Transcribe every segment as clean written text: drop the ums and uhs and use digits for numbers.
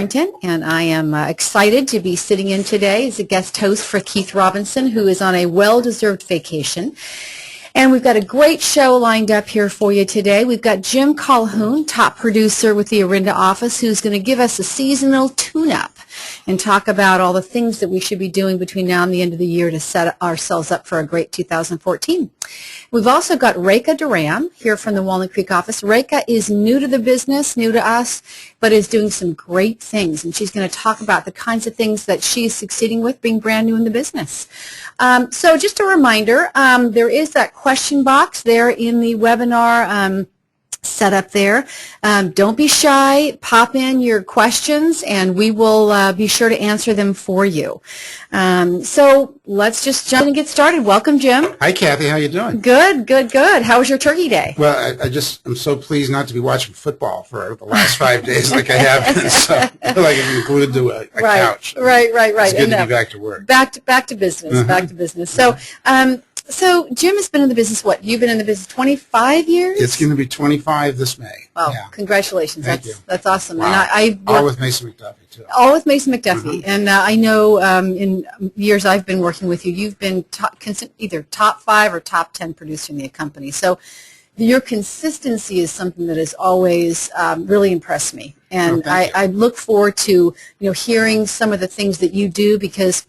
And I am excited to be sitting in today as a guest host for Keith Robinson, who is on a well-deserved vacation. And we've got a great show lined up here for you today. We've got Jim Colhoun, top producer with the Orinda office, who's going to give us a seasonal tune-up and talk about all the things that we should be doing between now and the end of the year to set ourselves up for a great 2014. We've also got Rekha Daram here from the Walnut Creek office. Rekha is new to the business, new to us, but is doing some great things, and she's going to talk about the kinds of things that she's succeeding with being brand new in the business. So just a reminder, there is that question box there in the webinar set up there. Don't be shy. Pop in your questions, and we will be sure to answer them for you. So let's just jump in and get started. Welcome, Jim. Hi, Kathy. How you doing? Good, good, good. How was your turkey day? Well, I'm so pleased not to be watching football for the last 5 days like I have been. So I feel like I'm glued to a couch. Right. It's good to be back to work. Back to business. Back to business. So Jim has been in the business, what? You've been in the business 25 years? It's going to be 25 this May. Oh, yeah. Congratulations. Thank you. That's awesome. Wow. And all with Mason-McDuffie, too. All with Mason-McDuffie. And I know in years I've been working with you, you've been either top 5 or top 10 producer in the company. So your consistency is something that has always really impressed me. And I look forward to hearing some of the things that you do, because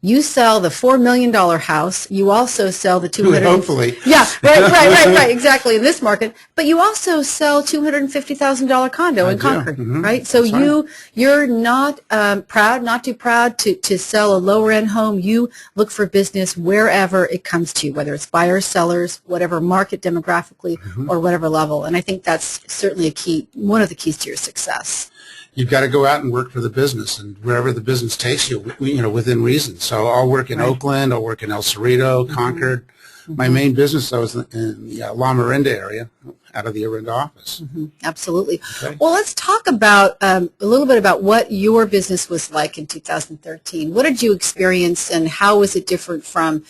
you sell the $4 million house. You also sell the 200. Hopefully. Yeah, right, exactly, in this market. But you also sell $250,000 condo in Concord, right? So you're not not too proud to sell a lower end home. You look for business wherever it comes to you, whether it's buyers, sellers, whatever market demographically, or whatever level. And I think that's certainly one of the keys to your success. You've got to go out and work for the business, and wherever the business takes you, within reason. So I'll work in Oakland, I'll work in El Cerrito, Concord. My main business, though, is in the Orinda area, out of the Orinda office. Absolutely. Okay. Well, let's talk about a little bit about what your business was like in 2013. What did you experience, and how was it different from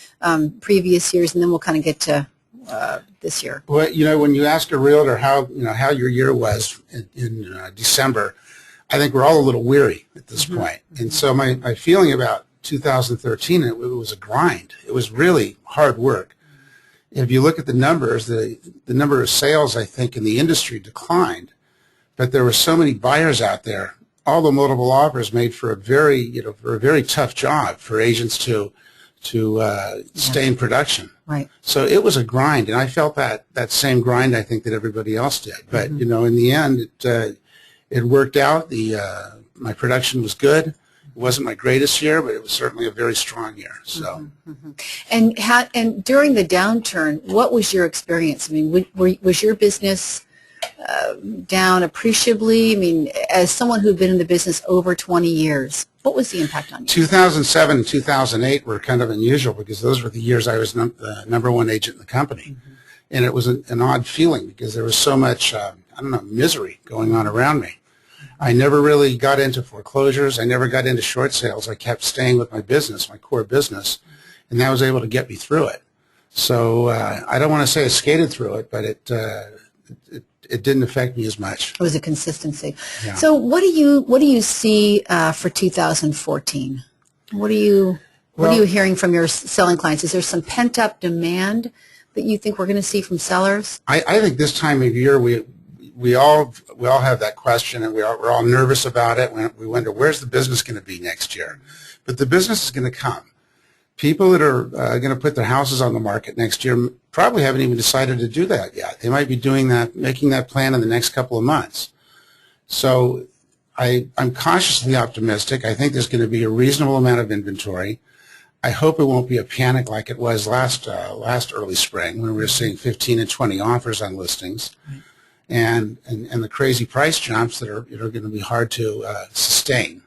previous years? And then we'll kind of get to this year. Well, when you ask a realtor how your year was in December, I think we're all a little weary at this point. And so my feeling about 2013, it was a grind. It was really hard work. If you look at the numbers, the number of sales, I think, in the industry declined, but there were so many buyers out there. All the multiple offers made for a very tough job for agents to stay in production. Right. So it was a grind, and I felt that same grind, I think, that everybody else did. But in the end, it worked out. My production was good. It wasn't my greatest year, but it was certainly a very strong year. So, and during the downturn, what was your experience? I mean, was your business down appreciably? I mean, as someone who'd been in the business over 20 years, what was the impact on you? 2007 and 2008 were kind of unusual, because those were the years I was the #1 agent in the company. And it was an odd feeling, because there was so much, misery going on around me. I never really got into foreclosures. I never got into short sales. I kept staying with my business, my core business, and that was able to get me through it. So I don't want to say I skated through it, but it didn't affect me as much. It was a consistency. Yeah. So what do you see for 2014? What are you hearing from your selling clients? Is there some pent up demand that you think we're going to see from sellers? I think this time of year we all have that question, and we're all nervous about it. We wonder, where's the business going to be next year? But the business is going to come. People that are going to put their houses on the market next year probably haven't even decided to do that yet. They might be making that plan in the next couple of months. So I'm cautiously optimistic. I think there's going to be a reasonable amount of inventory. I hope it won't be a panic like it was last early spring, when we were seeing 15 and 20 offers on listings. Right. And the crazy price jumps that are going to be hard to sustain.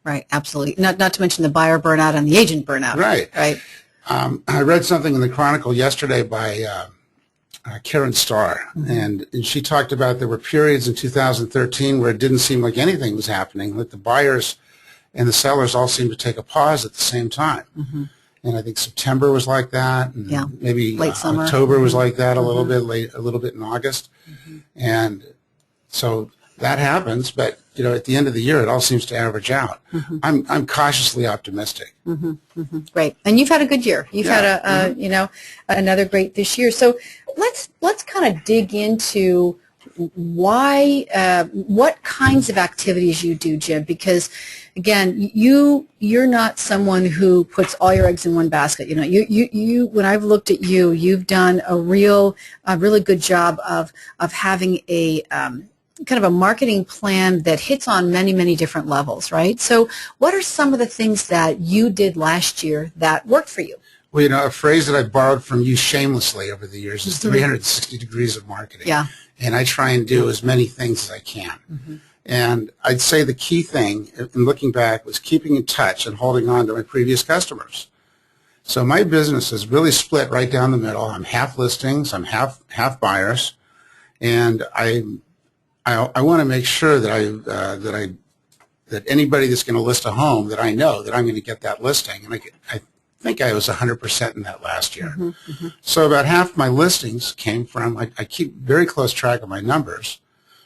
Right, absolutely. Not to mention the buyer burnout and the agent burnout. Right. I read something in the Chronicle yesterday by Karen Starr, and she talked about there were periods in 2013 where it didn't seem like anything was happening, that the buyers and the sellers all seemed to take a pause at the same time. And I think September was like that, and maybe late summer. October was like that a little bit in August. And so that happens, but at the end of the year, it all seems to average out. I'm cautiously optimistic. Great. And you've had a good year. You've had another great this year. So let's kind of dig into what kinds of activities you do, Jim, because again, you're not someone who puts all your eggs in one basket. You when I've looked at you, you've done a really good job of having a kind of a marketing plan that hits on many, many different levels, right? So what are some of the things that you did last year that worked for you? Well, a phrase that I borrowed from you shamelessly over the years is 360 degrees of marketing. Yeah. And I try and do as many things as I can. And I'd say the key thing, in looking back, was keeping in touch and holding on to my previous customers. So my business is really split right down the middle. I'm half listings, I'm half buyers, and I want to make sure that that anybody that's going to list a home, that I know that I'm going to get that listing. And I think I was 100% in that last year. So about half my listings came from, I keep very close track of my numbers,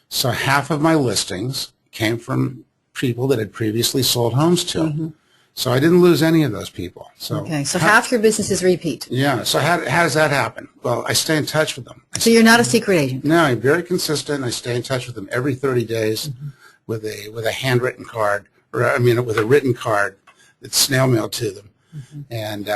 so half of my listings came from people that had previously sold homes to. So I didn't lose any of those people. So half your business is repeat. Yeah, so how does that happen? Well, I stay in touch with them. So you're not a secret agent? No, I'm very consistent. I stay in touch with them every 30 days with a handwritten card, with a written card that's snail mailed to them. And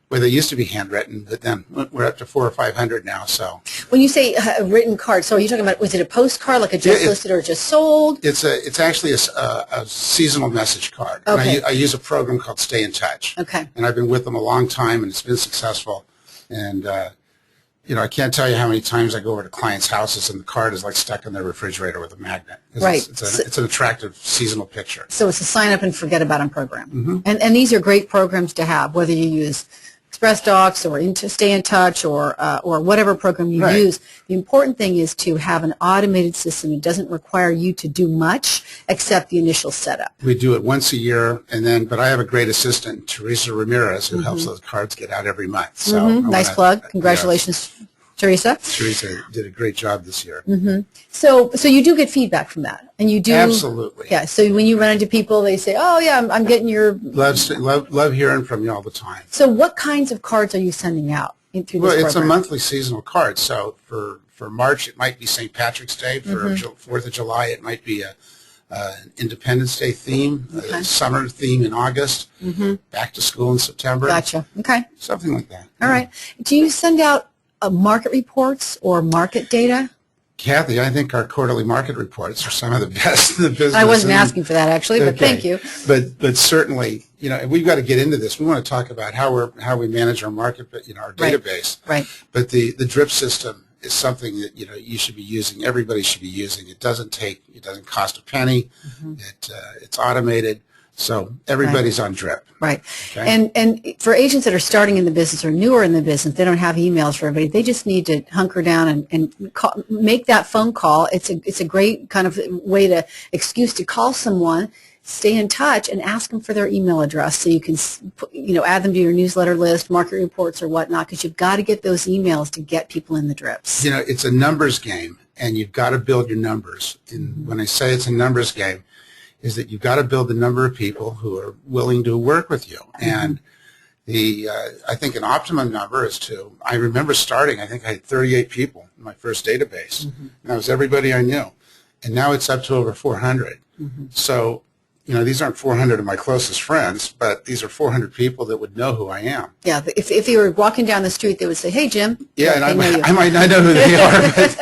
they used to be handwritten, but then we're up to 400 or 500 now. So when you say a written card, so are you talking about, was it a postcard, like a just listed or just sold? It's actually a seasonal message card. Okay. And I use a program called Stay in Touch. Okay. And I've been with them a long time, and it's been successful. And I can't tell you how many times I go over to clients' houses and the card is like stuck in their refrigerator with a magnet. Right. It's an attractive seasonal picture. So it's a sign up and forget about them program. And these are great programs to have, whether you use Express Docs or Stay in Touch or whatever program you use. The important thing is to have an automated system. It doesn't require you to do much except the initial setup. We do it once a year, but I have a great assistant, Teresa Ramirez, who helps those cards get out every month. So nice plug. Congratulations, Teresa. Teresa did a great job this year. So you do get feedback from that, and you do absolutely. Yeah. So when you run into people, they say, "Oh yeah, I'm getting your." Love hearing from you all the time. So what kinds of cards are you sending out through this program? Well, it's a monthly seasonal card. So for March, it might be St. Patrick's Day. For 4th of July, it might be an Independence Day theme, a summer theme in August, back to school in September. Gotcha. Okay. Something like that. All right. Do you send out market reports or market data? Kathy, I think our quarterly market reports are some of the best in the business. I wasn't asking for that, actually, but thank you. But certainly, we've got to get into this. We want to talk about how we manage our market, our database. Right. But the drip system is something that you should be using. Everybody should be using. It doesn't cost a penny. It's automated. So everybody's on drip. Right. Okay? And for agents that are starting in the business or newer in the business, they don't have emails for everybody. They just need to hunker down and make that phone call. It's a great kind of excuse to call someone, stay in touch, and ask them for their email address so you can add them to your newsletter list, market reports, or whatnot, because you've got to get those emails to get people in the drips. It's a numbers game, and you've got to build your numbers. And when I say it's a numbers game, is that you've got to build the number of people who are willing to work with you. And I think an optimum number is I remember starting, I think I had 38 people in my first database. And that was everybody I knew. And now it's up to over 400. So, these aren't 400 of my closest friends, but these are 400 people that would know who I am. Yeah, if you were walking down the street, they would say, "Hey, Jim." Yeah, and I might not know who they are, but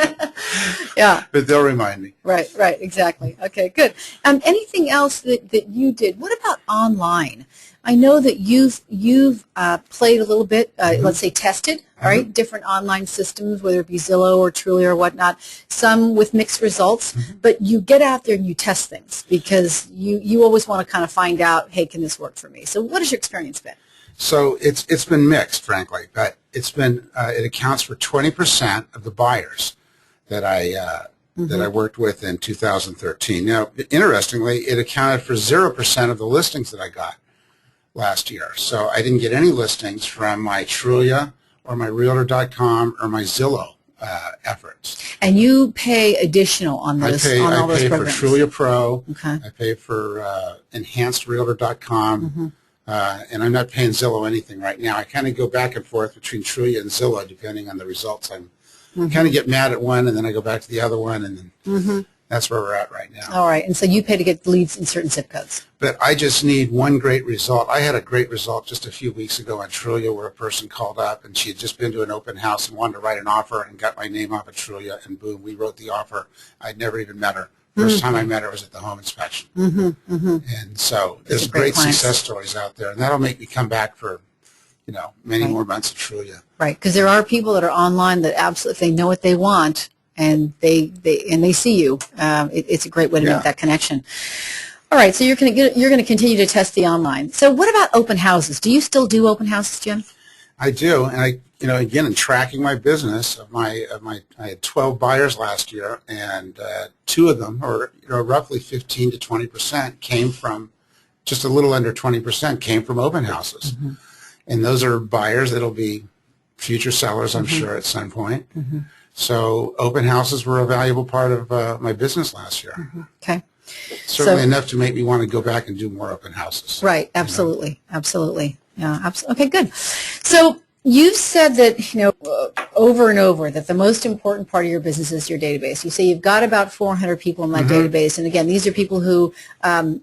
yeah, but they'll remind me. Right, exactly. Okay, good. Anything else that you did? What about online? I know that you've played a little bit, let's say tested, all right, different online systems, whether it be Zillow or Trulia or whatnot, some with mixed results, but you get out there and you test things because you always want to kind of find out, hey, can this work for me? So what has your experience been? So it's been mixed, frankly, but it accounts for 20% of the buyers that I worked with in 2013. Now, interestingly, it accounted for 0% of the listings that I got last year. So I didn't get any listings from my Trulia or my Realtor.com or my Zillow efforts. And you pay additional on those on all those programs. I pay for Trulia Pro. Okay. I pay for enhancedrealtor.com. And I'm not paying Zillow anything right now. I kind of go back and forth between Trulia and Zillow depending on the results. I kind of get mad at one, and then I go back to the other one, and then that's where we're at right now. All right. And so you pay to get leads in certain zip codes. But I just need one great result. I had a great result just a few weeks ago on Trulia where a person called up, and she had just been to an open house and wanted to write an offer and got my name off of Trulia, and boom, we wrote the offer. I'd never even met her. First time I met her was at the home inspection. And so there's great success stories out there, and that'll make me come back for, many more months of Trulia. Right, because there are people that are online that absolutely, if they know what they want and they see you, it's a great way to make that connection. All right, so you're going to continue to test the online. So what about open houses? Do you still do open houses, Jim? I do, and again, in tracking my business, I had 12 buyers last year, and 2 of them, or roughly 15 to 20%, came from, just a little under 20%, came from open houses, and those are buyers that'll be future sellers, I'm sure, at some point. So open houses were a valuable part of my business last year. Okay. Certainly enough to make me want to go back and do more open houses. Right. Absolutely. Absolutely. Yeah. Okay. Good. So you've said that over and over that the most important part of your business is your database. You say you've got about 400 people in that database, and again, these are people who on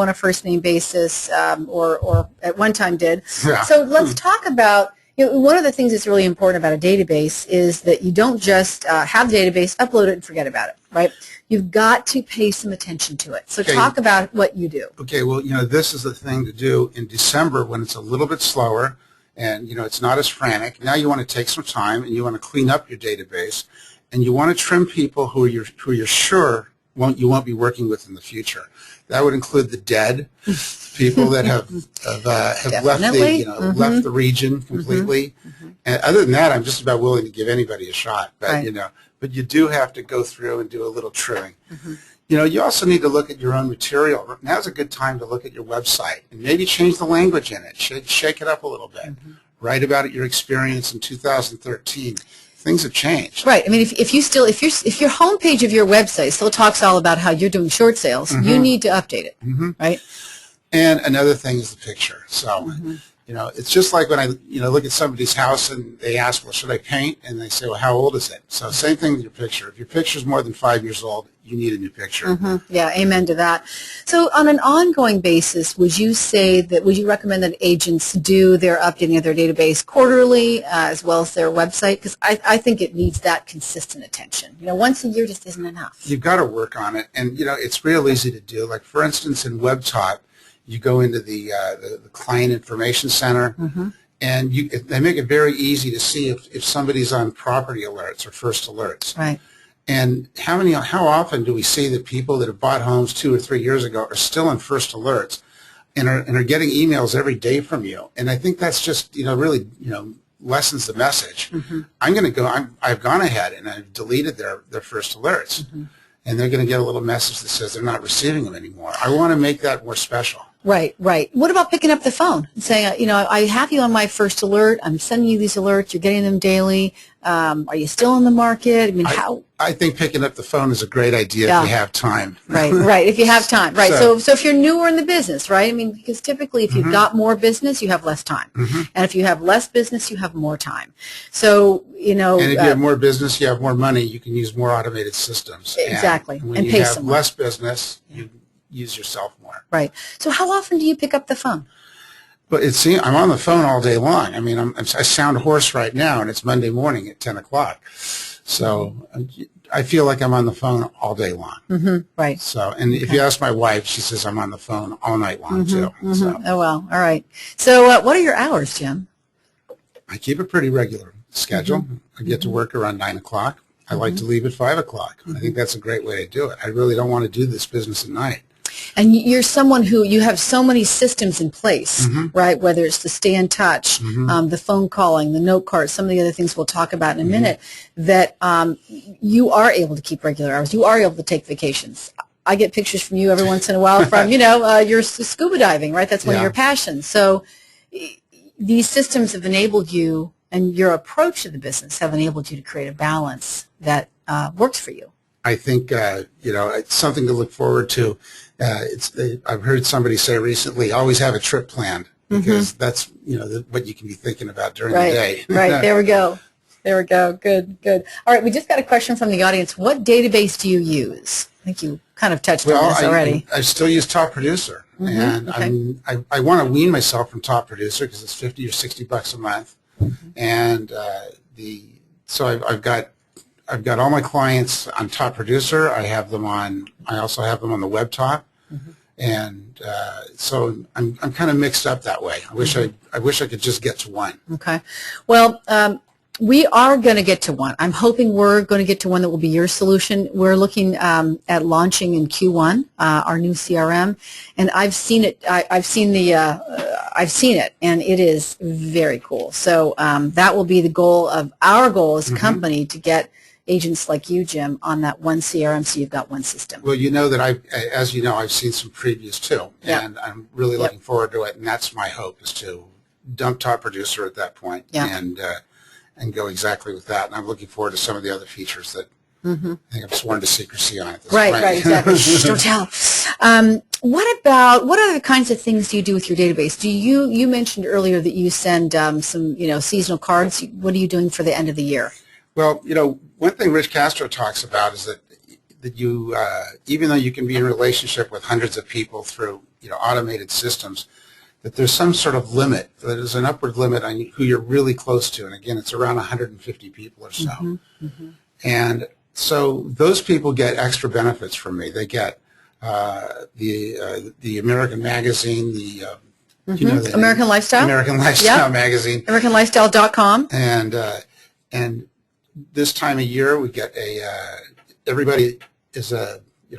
a first name basis, or at one time did. Yeah. So let's talk about. One of the things that's really important about a database is that you don't just have the database, upload it, and forget about it, right? You've got to pay some attention to it. So talk about what you do. Okay, well, this is the thing to do in December when it's a little bit slower and, it's not as frantic. Now you want to take some time and you want to clean up your database, and you want to trim people who you're sure you won't be working with in the future. That would include the dead, people that have left the region completely. And other than that, I'm just about willing to give anybody a shot. But but you do have to go through and do a little trimming. You also need to look at your own material. Now's a good time to look at your website and maybe change the language in it. Shake it up a little bit. Write about your experience in 2013. Things have changed. Right. I mean, if your homepage of your website still talks all about how you're doing short sales, you need to update it, right? And another thing is the picture. So, it's just like when I, look at somebody's house and they ask, well, should I paint? And they say, well, how old is it? So same thing with your picture. If your picture is more than 5 years old, you need a new picture. Yeah, amen to that. So on an ongoing basis, would you recommend that agents do their updating of their database quarterly as well as their website? Because I think it needs that consistent attention. Once a year just isn't enough. You've got to work on it. And, it's real easy to do. Like, for instance, in WebTop, you go into the client information center, and they make it very easy to see if somebody's on property alerts or first alerts. Right. And how often do we see that people that have bought homes 2 or 3 years ago are still in first alerts and are getting emails every day from you? And I think that's just really lessens the message. I've gone ahead and I've deleted their first alerts, and they're going to get a little message that says they're not receiving them anymore. I want to make that more special. Right, right. What about picking up the phone and saying, I have you on my first alert. I'm sending you these alerts. You're getting them daily. Are you still in the market? I mean, I think picking up the phone is a great idea if you have time. Right, right. If you have time, right. So if you're newer in the business, right? I mean, because typically if you've got more business, you have less time, and if you have less business, you have more time. So and if you have more business, you have more money. You can use more automated systems. Exactly, and when and you pay have someone. less business, you use yourself more. Right. So how often do you pick up the phone? But I'm on the phone all day long. I mean, I sound hoarse right now, and it's Monday morning at 10 o'clock. So I feel like I'm on the phone all day long. Right. So, and if you ask my wife, she says I'm on the phone all night long, too. So. Oh, well. All right. So what are your hours, Jim? I keep a pretty regular schedule. I get to work around 9 o'clock. I like to leave at 5 o'clock. I think that's a great way to do it. I really don't want to do this business at night. And you're someone who you have so many systems in place, right? Whether it's the stay in touch, the phone calling, the note cards, some of the other things we'll talk about in a minute, that you are able to keep regular hours. You are able to take vacations. I get pictures from you every once in a while from, you're scuba diving, right? That's one of your passions. So these systems have enabled you and your approach to the business have enabled you to create a balance that works for you. I think, it's something to look forward to. I've heard somebody say recently, always have a trip planned, because that's, what you can be thinking about during the day. Right. There we go. There we go. Good. All right. We just got a question from the audience. What database do you use? I think you kind of touched on this already. I still use Top Producer, and I want to wean myself from Top Producer because it's $50 or $60 a month, and so I've got all my clients on Top Producer. I also have them on the web top, and so I'm kind of mixed up that way. I wish I could just get to one. Okay. Well, we are going to get to one. I'm hoping we're going to get to one that will be your solution. We're looking at launching in Q1 our new CRM, and I've seen it. I've seen it, and it is very cool. So that will be the goal of our goal as a company, to get agents like you, Jim, on that one CRM, so you've got one system. Well, as you know, I've seen some previews too, and I'm really looking forward to it. And that's my hope, is to dump Top Producer at that point, and go exactly with that. And I'm looking forward to some of the other features that I think I'm sworn to secrecy on at this point. Right, exactly. Don't tell. What other kinds of things do you do with your database? You mentioned earlier that you send some seasonal cards. What are you doing for the end of the year? Well, one thing Rich Castro talks about is that you, even though you can be in a relationship with hundreds of people through automated systems, that there's some sort of limit, that there's an upward limit on who you're really close to. And again, it's around 150 people or so. And so those people get extra benefits from me. They get the American magazine, the American Lifestyle? American Lifestyle magazine. AmericanLifestyle.com. And this time of year, we get everybody is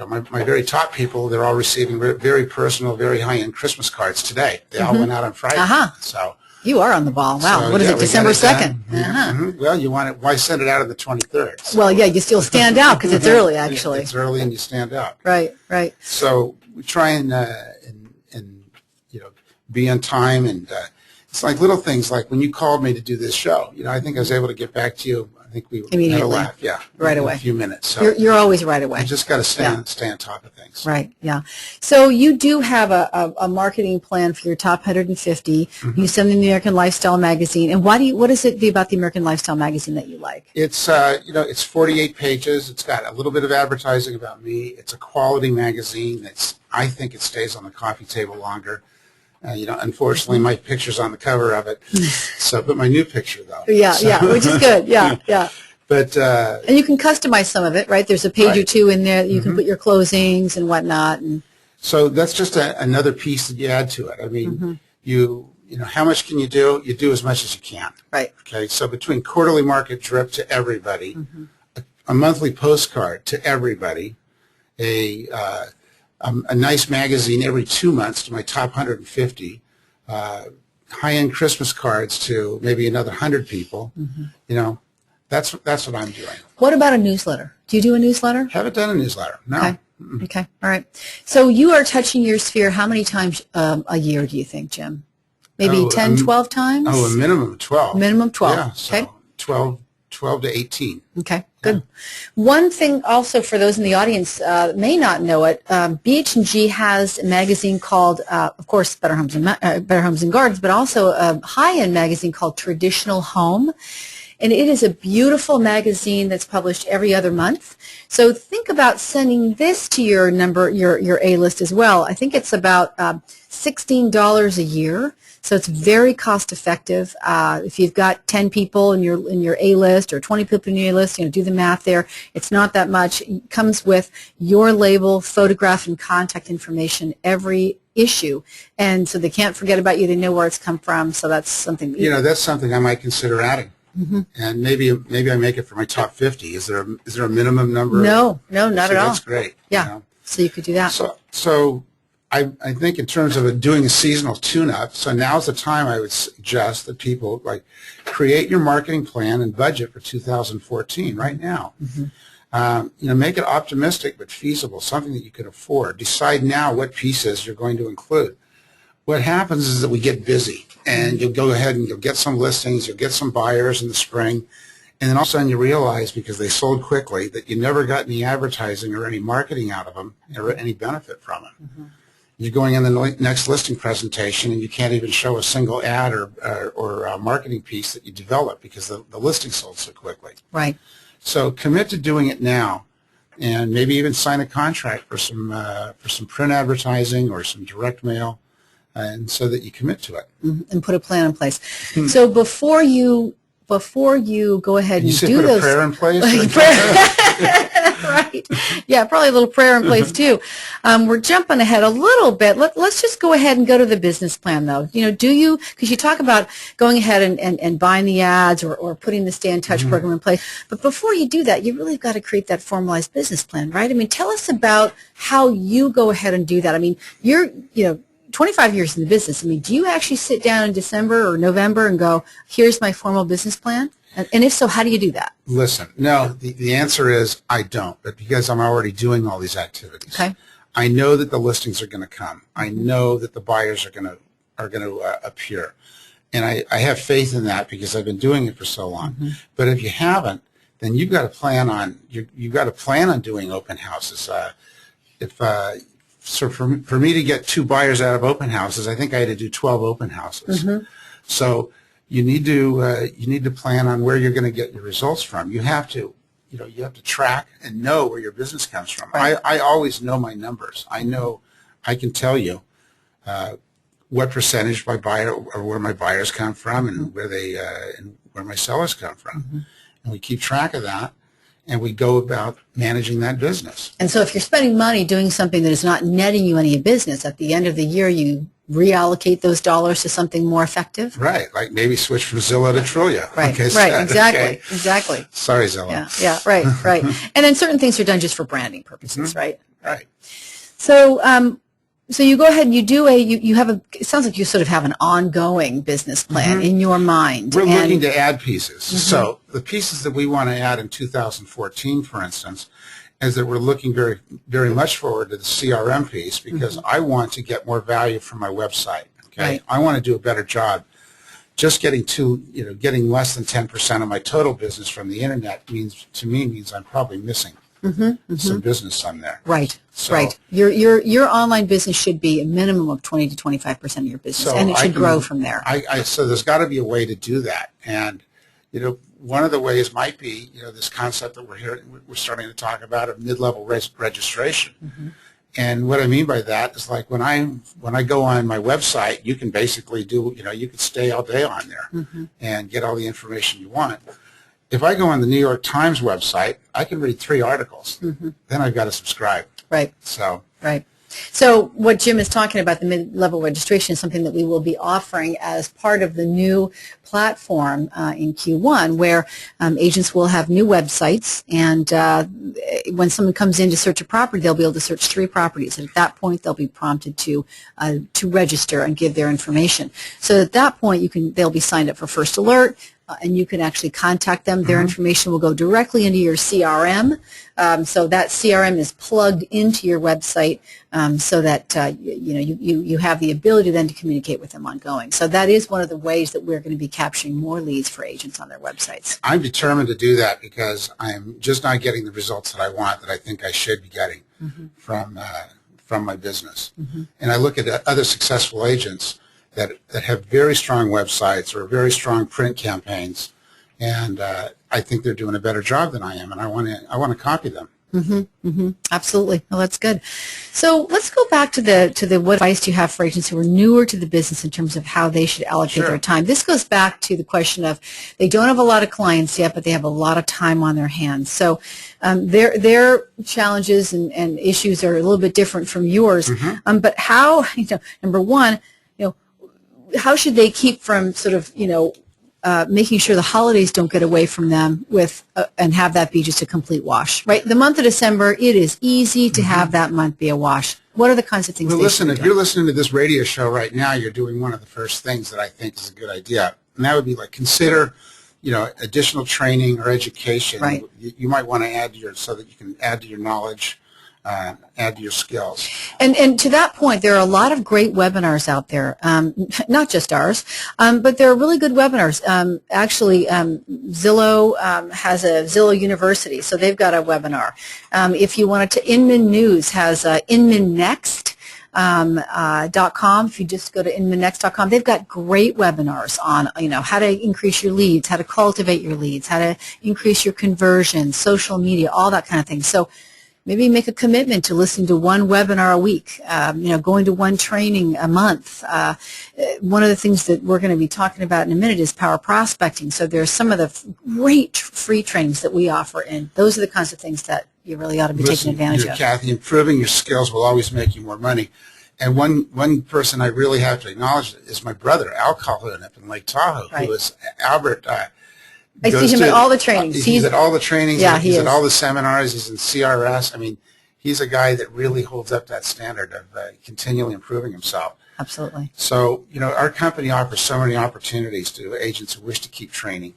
my very top people, they're all receiving very personal, very high-end Christmas cards today. They all went out on Friday. So you are on the ball. Wow. So, what is it, December 2nd? Well, you want it. Why send it out on the 23rd? So. Well, yeah, you still stand out because it's early, actually. It's early and you stand out. Right. So we try and be on time, and it's like little things like when you called me to do this show. I think I was able to get back to you. I think we had a laugh, right away. In a few minutes. So you're always right away. I just got to stay on top of things. Right, yeah. So you do have a marketing plan for your top 150. You send them the American Lifestyle magazine. And what is it about the American Lifestyle magazine that you like? It's it's 48 pages. It's got a little bit of advertising about me. It's a quality magazine. I think it stays on the coffee table longer. Unfortunately, my picture's on the cover of it. So, but my new picture, though. Yeah, which is good. Yeah. But and you can customize some of it, right? There's a page or two in there that you can put your closings and whatnot. And so that's just another piece that you add to it. I mean, how much can you do? You do as much as you can. Right. Okay. So between quarterly market drip to everybody, a monthly postcard to everybody, a nice magazine every 2 months to my top 150, high-end Christmas cards to maybe another 100 people. That's what I'm doing. What about a newsletter? Do you do a newsletter? Haven't done a newsletter, no. Okay, all right. So you are touching your sphere how many times a year, do you think, Jim? Maybe 10, 12 times? Oh, a minimum of 12. Minimum 12, yeah, so 12 to 18. Okay, good. One thing also for those in the audience may not know it, BH&G has a magazine called, of course, Better Homes and Gardens, but also a high-end magazine called Traditional Home. And it is a beautiful magazine that's published every other month. So think about sending this to your A-list as well. I think it's about $16 a year. So it's very cost effective. If you've got 10 people in your A-list or 20 people in your A-list, do the math there. It's not that much. It comes with your label, photograph, and contact information every issue. And so they can't forget about you. They know where it's come from. So that's something. That's something I might consider adding. And maybe I make it for my top 50. Is there a minimum number? No, not at all. That's great. Yeah. So you could do that. So I think in terms of doing a seasonal tune-up, so now's the time I would suggest that people create your marketing plan and budget for 2014 right now. Make it optimistic but feasible, something that you can afford. Decide now what pieces you're going to include. What happens is that we get busy, and you'll go ahead and you'll get some listings, you'll get some buyers in the spring, and then all of a sudden you realize, because they sold quickly, that you never got any advertising or any marketing out of them or any benefit from it. You're going in the next listing presentation and you can't even show a single ad or a marketing piece that you developed because the listing sold so quickly. Right. So commit to doing it now, and maybe even sign a contract for some print advertising or some direct mail, and so that you commit to it. And put a plan in place. So before you go ahead and do put those, a prayer in place. Right? Yeah, probably a little prayer in place too. We're jumping ahead a little bit. Let's just go ahead and go to the business plan, though. Because you talk about going ahead and buying the ads or putting the Stay in Touch program in place. But before you do that, you really got to create that formalized business plan, right? I mean, tell us about how you go ahead and do that. I mean, you're 25 years in the business. I mean, do you actually sit down in December or November and go, here's my formal business plan? And if so, how do you do that? Listen, no, the answer is I don't, but because I'm already doing all these activities. Okay. I know that the listings are going to come. I know that the buyers are going to appear. And I have faith in that because I've been doing it for so long. But if you haven't, then you've got to plan on doing open houses. So for me to get 2 buyers out of open houses, I think I had to do 12 open houses. So you need to plan on where you're going to get your results from. You have to track and know where your business comes from. Right. I always know my numbers. I can tell you what percentage my buyer or where my buyers come from and where my sellers come from, and we keep track of that. And we go about managing that business. And so if you're spending money doing something that is not netting you any business, at the end of the year you reallocate those dollars to something more effective? Right, like maybe switch from Zillow to Trillia. Right, exactly. Sorry, Zillow. Yeah, right. And then certain things are done just for branding purposes, right? Right. So you go ahead and you do it sounds like you sort of have an ongoing business plan in your mind. We're looking to add pieces. So the pieces that we want to add in 2014, for instance, is that we're looking very, very much forward to the CRM piece because I want to get more value from my website. Okay. Right. I want to do a better job. Just getting less than 10% of my total business from the internet means I'm probably missing some business on there. Right. So, right. Your online business should be a minimum of 20 to 25% of your business, and it should grow from there. So there's got to be a way to do that, and one of the ways might be this concept that we're starting to talk about of mid-level registration. And what I mean by that is like when I go on my website, you can basically you can stay all day on there and get all the information you want. If I go on the New York Times website, I can read 3 articles. Then I've got to subscribe. Right. Right. So what Jim is talking about, the mid-level registration, is something that we will be offering as part of the new platform in Q1, where agents will have new websites, and when someone comes in to search a property, they'll be able to search 3 properties, and at that point they'll be prompted to register and give their information. So at that point they'll be signed up for First Alert, and you can actually contact them. Their information will go directly into your CRM. So that CRM is plugged into your website so that you have the ability then to communicate with them ongoing. So that is one of the ways that we're going to be capturing more leads for agents on their websites. I'm determined to do that because I'm just not getting the results that I want, that I think I should be getting from my business. And I look at other successful agents that have very strong websites or very strong print campaigns, and I think they're doing a better job than I am, and I want to copy them. Absolutely. Well, that's good. So let's go back to the what advice do you have for agents who are newer to the business in terms of how they should allocate their time. This goes back to the question of they don't have a lot of clients yet, but they have a lot of time on their hands. So their challenges and issues are a little bit different from yours. But how, number one, how should they keep from sort of, making sure the holidays don't get away from them and have that be just a complete wash, right? The month of December, it is easy to have that month be a wash. What are the kinds of things Well, they listen, should if do? you're listening to this radio show right now, you're doing one of the first things that I think is a good idea. And that would be like consider, additional training or education. Right. You might want to add so that you can add to your knowledge add to your skills. And to that point, there are a lot of great webinars out there, not just ours, but there are really good webinars. Actually, Zillow has a Zillow University, so they've got a webinar. If you wanted to, Inman News has InmanNext. .com. If you just go to InmanNext.com, they've got great webinars on, how to increase your leads, how to cultivate your leads, how to increase your conversion, social media, all that kind of thing. So maybe make a commitment to listening to one webinar a week, going to one training a month. One of the things that we're going to be talking about in a minute is power prospecting. So there's some of the great free trainings that we offer, and those are the kinds of things that you really ought to be taking advantage of. Kathy, improving your skills will always make you more money. And one person I really have to acknowledge is my brother, Al Colhoun, up in Lake Tahoe, Right. who is Albert. I see him at all the trainings. He's at all the trainings. Yeah, he's at all the seminars. He's in CRS. I mean, he's a guy that really holds up that standard of continually improving himself. Absolutely. So, our company offers so many opportunities to agents who wish to keep training.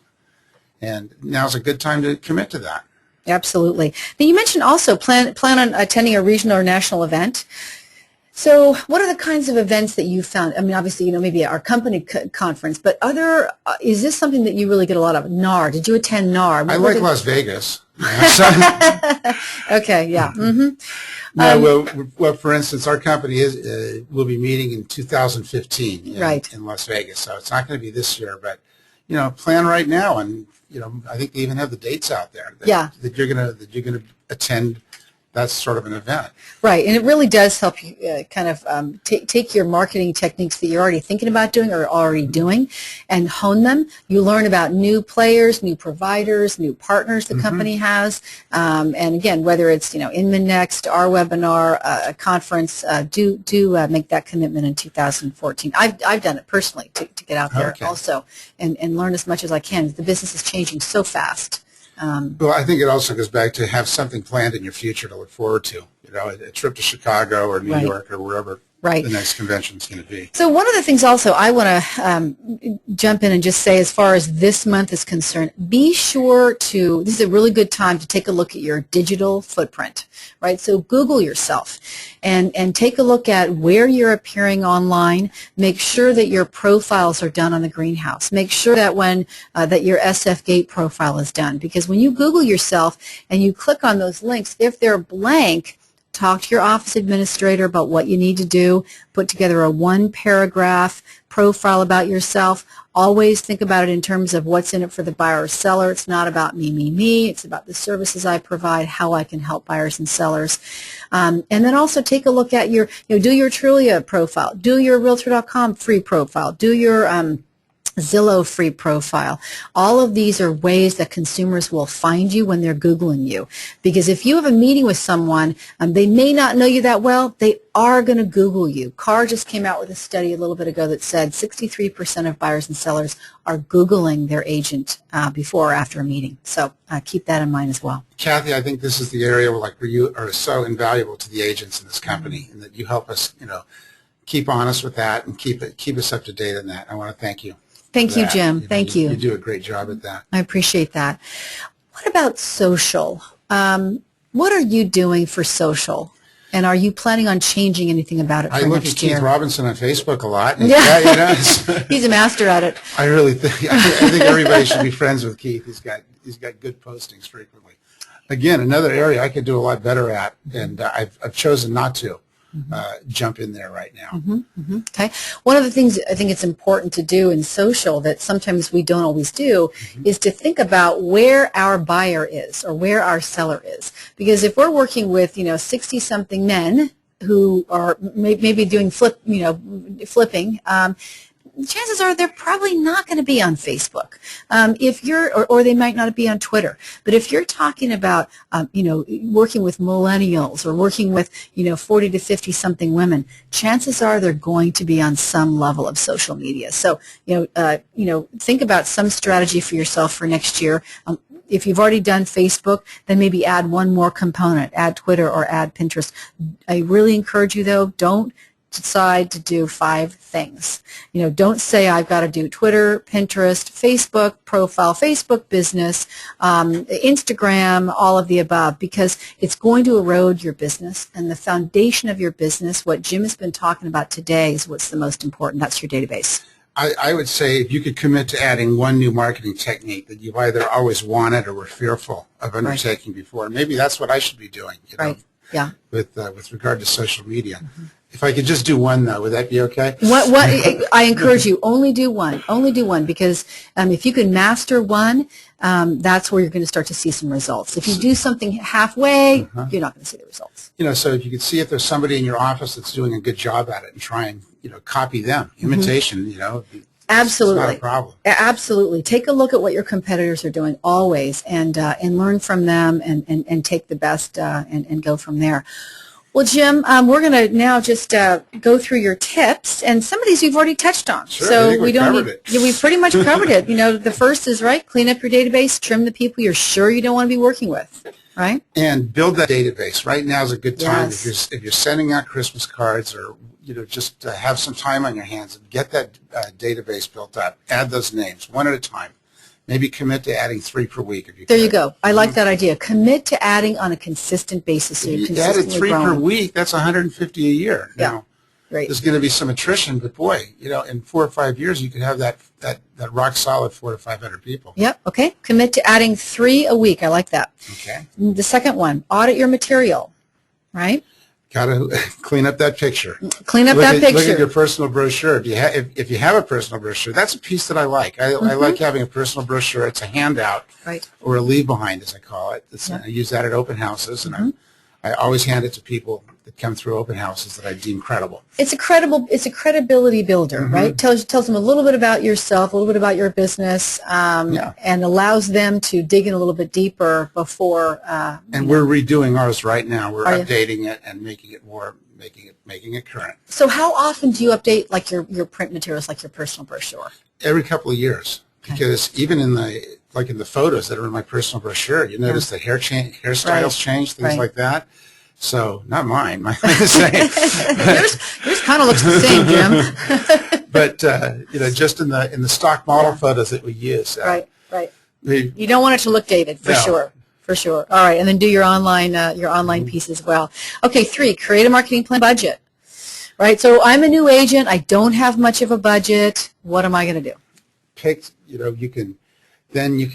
And now's a good time to commit to that. Absolutely. Now, you mentioned also plan on attending a regional or national event. So what are the kinds of events that you found? I mean, obviously, maybe our company conference, but is this something that you really get a lot of? NAR. Did you attend NAR? I like Las Vegas. Okay, yeah. Mm-hmm. Well, for instance, our company will be meeting in 2015 in Las Vegas. So it's not going to be this year, but, plan right now. And, I think they even have the dates out there that you're going to attend. That's sort of an event. Right, and it really does help you take your marketing techniques that you're already thinking about doing or already doing and hone them. You learn about new players, new providers, new partners the company has. And again, whether it's, Inman Next, our webinar, a conference, do make that commitment in 2014. I've done it personally to get out there also and learn as much as I can. The business is changing so fast. Well, I think it also goes back to have something planned in your future to look forward to. A trip to Chicago or New York or wherever the next convention is going to be. So one of the things also I want to jump in and just say as far as this month is concerned, be sure to, this is a really good time to take a look at your digital footprint, right? So Google yourself and take a look at where you're appearing online. Make sure that your profiles are done on the greenhouse. Make sure that that your SF Gate profile is done, because when you Google yourself and you click on those links, if they're blank, talk to your office administrator about what you need to do. Put together a one-paragraph profile about yourself. Always think about it in terms of what's in it for the buyer or seller. It's not about me. It's about the services I provide, how I can help buyers and sellers. And then also take a look at do your Trulia profile. Do your Realtor.com free profile. Do your Zillow free profile. All of these are ways that consumers will find you when they're Googling you. Because if you have a meeting with someone, they may not know you that well, they are going to Google you. Carr just came out with a study a little bit ago that said 63% of buyers and sellers are Googling their agent before or after a meeting. So keep that in mind as well. Kathy, I think this is the area where you are so invaluable to the agents in this company, and that you help us, keep honest with that and keep us up to date on that. I want to thank you. Thank you, Jim. Thank you. You do a great job at that. I appreciate that. What about social? What are you doing for social? And are you planning on changing anything about it for next year? I look at Keith Robinson on Facebook a lot. And He's a master at it. I really think everybody should be friends with Keith. He's got good postings frequently. Again, another area I could do a lot better at, and I've chosen not to. Jump in there right now. Okay. One of the things I think it's important to do in social that sometimes we don't always do is to think about where our buyer is or where our seller is. Because if we're working with, 60-something men who are maybe doing flipping, chances are they're probably not going to be on Facebook. Or they might not be on Twitter. But if you're talking about, working with millennials or working with, 40 to 50 something women, chances are they're going to be on some level of social media. So, think about some strategy for yourself for next year. If you've already done Facebook, then maybe add one more component, add Twitter or add Pinterest. I really encourage you, though, don't decide to do 5 things. Don't say I've got to do Twitter, Pinterest, Facebook profile, Facebook business, Instagram, all of the above, because it's going to erode your business, and the foundation of your business, what Jim has been talking about today, is what's the most important. That's your database. I would say if you could commit to adding one new marketing technique that you've either always wanted or were fearful of undertaking before, maybe that's what I should be doing, Right. Yeah. with regard to social media. Mm-hmm. If I could just do one, though, would that be okay? What I encourage you, only do one. Only do one, because if you can master one, that's where you're going to start to see some results. If you do something halfway, you're not going to see the results. So if you could see if there's somebody in your office that's doing a good job at it and try and, copy them, imitation, Absolutely. It's not a problem. Absolutely. Take a look at what your competitors are doing always, and learn from them, and take the best and go from there. Well, Jim, we're going to now just go through your tips, and some of these we've already touched on. Sure, so I think we covered it. Yeah, we pretty much covered it. The first is, clean up your database, trim the people you're sure you don't want to be working with, right? And build that database. Right now is a good time. Yes. If you're sending out Christmas cards, or just have some time on your hands and get that database built up. Add those names one at a time. Maybe commit to adding 3 per week if you can. There you go. I like that idea. Commit to adding on a consistent basis. So If you added 3 per week, that's 150 a year. Yeah. Now, Great. there's going to be some attrition, but boy, in 4 or 5 years, you could have that rock solid 400 to 500 people. Yep. Okay. Commit to adding 3 a week. I like that. Okay. The second one, audit your material, right? Got to clean up that picture. Clean up that picture. Look at your personal brochure. If you have a personal brochure, that's a piece that I like. I like having a personal brochure. It's a handout, right, or a leave behind, as I call it. I use that at open houses, and I always hand it to people that come through open houses that I deem credible. It's a credibility builder, right? Tells them a little bit about yourself, a little bit about your business, and allows them to dig in a little bit deeper before. And we're redoing ours right now. We're updating it and making it current. So how often do you update your print materials, like your personal brochure? Every couple of years, because even in the photos that are in my personal brochure, you notice that hairstyles change, things like that. So, not mine. Mine is the same. yours kind of looks the same, Jim. But just in the stock model photos that we use. Right. You don't want it to look dated, for sure. For sure. All right, and then do your online piece as well. Okay, 3, create a marketing plan budget. Right. So I'm a new agent. I don't have much of a budget. What am I going to do? You can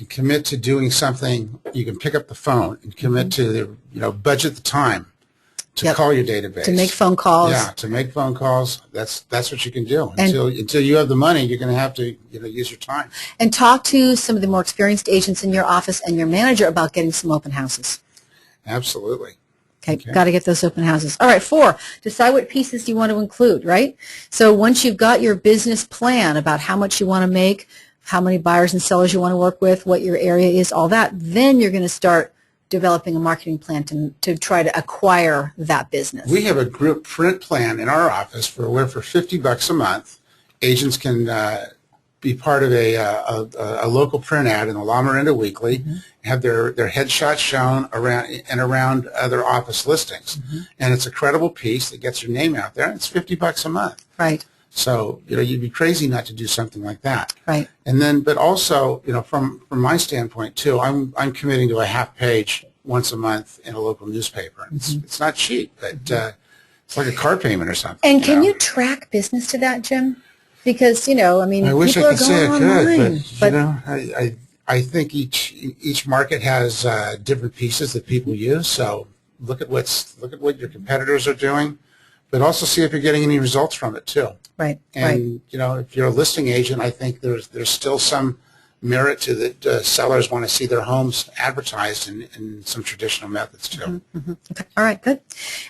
commit to doing something. You can pick up the phone and commit to budget the time to call your database, to make phone calls. Yeah, to make phone calls. That's what you can do. Until you have the money, you're going to have to use your time. And talk to some of the more experienced agents in your office and your manager about getting some open houses. Absolutely. Okay, got to get those open houses. All right, 4, decide what pieces you want to include, right? So once you've got your business plan about how much you want to make, how many buyers and sellers you want to work with, what your area is, all that, then you're going to start developing a marketing plan to try to acquire that business. We have a group print plan in our office for $50 a month. Agents can be part of a local print ad in the La Orinda Weekly, have their headshots shown around other office listings. And it's a credible piece that gets your name out there, and it's $50 a month. Right. So, you'd be crazy not to do something like that. Right. And then, but also, from my standpoint too, I'm committing to a half page once a month in a local newspaper. It's not cheap, but it's like a car payment or something. And can you track business to that, Jim? Because, I wish I could say I could, but I think each market has different pieces that people use. So look at what your competitors are doing, but also see if you're getting any results from it too. Right. And if you're a listing agent, I think there's still some merit to that. Sellers want to see their homes advertised in some traditional methods too. Okay. All right. Good.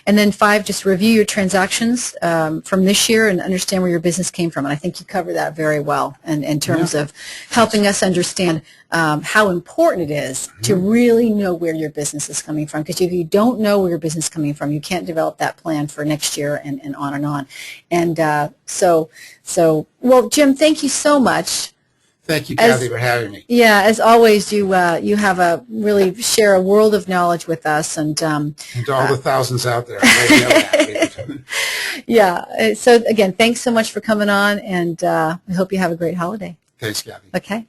And then 5, just review your transactions from this year and understand where your business came from. And I think you cover that very well in terms of helping us understand how important it is to really know where your business is coming from. Because if you don't know where your business is coming from, you can't develop that plan for next year and on and on. And well, Jim, thank you so much. Thank you, Kathy, for having me. Yeah, as always, you have really share a world of knowledge with us, and to all the thousands out there. I know that. Yeah. So again, thanks so much for coming on, and I hope you have a great holiday. Thanks, Gabby. Okay.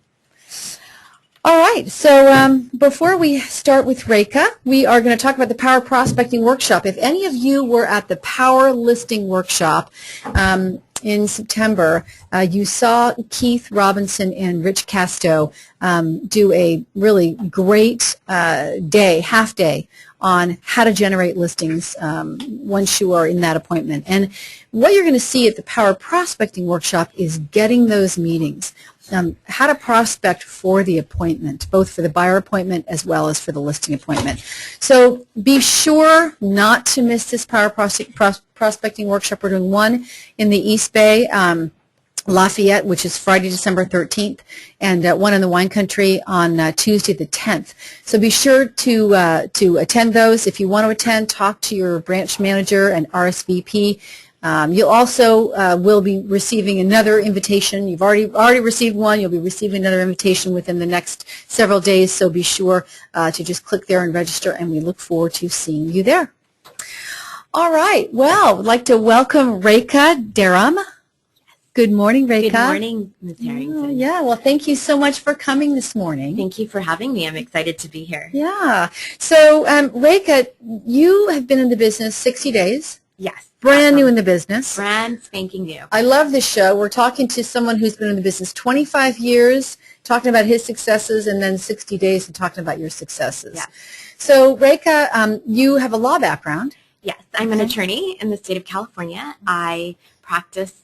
All right. So before we start with Rekha, we are going to talk about the Power Prospecting Workshop. If any of you were at the Power Listing Workshop in September, you saw Keith Robinson and Rich Casto do a really great half day on how to generate listings once you are in that appointment. And what you're going to see at the Power Prospecting Workshop is getting those meetings. How to prospect for the appointment, both for the buyer appointment as well as for the listing appointment. So be sure not to miss this Power Prospecting Workshop. We're doing one in the East Bay, Lafayette, which is Friday, December 13th, and one in the Wine Country on Tuesday the 10th. So be sure to attend those. If you want to attend, talk to your branch manager and RSVP. You'll also will be receiving another invitation. You've already received one. You'll be receiving another invitation within the next several days, so be sure to just click there and register, and we look forward to seeing you there. All right. Well, I'd like to welcome Rekha Daram. Good morning, Rekha. Good morning, Ms. Harrington. Yeah, well, thank you so much for coming this morning. Thank you for having me. I'm excited to be here. Yeah. So, Rekha, you have been in the business 60 days. Yes. Brand new in the business. Brand spanking new. I love this show. We're talking to someone who's been in the business 25 years, talking about his successes, and then 60 days and talking about your successes. Yeah. So, Rekha, you have a law background. Yes, I'm an attorney in the state of California. I practice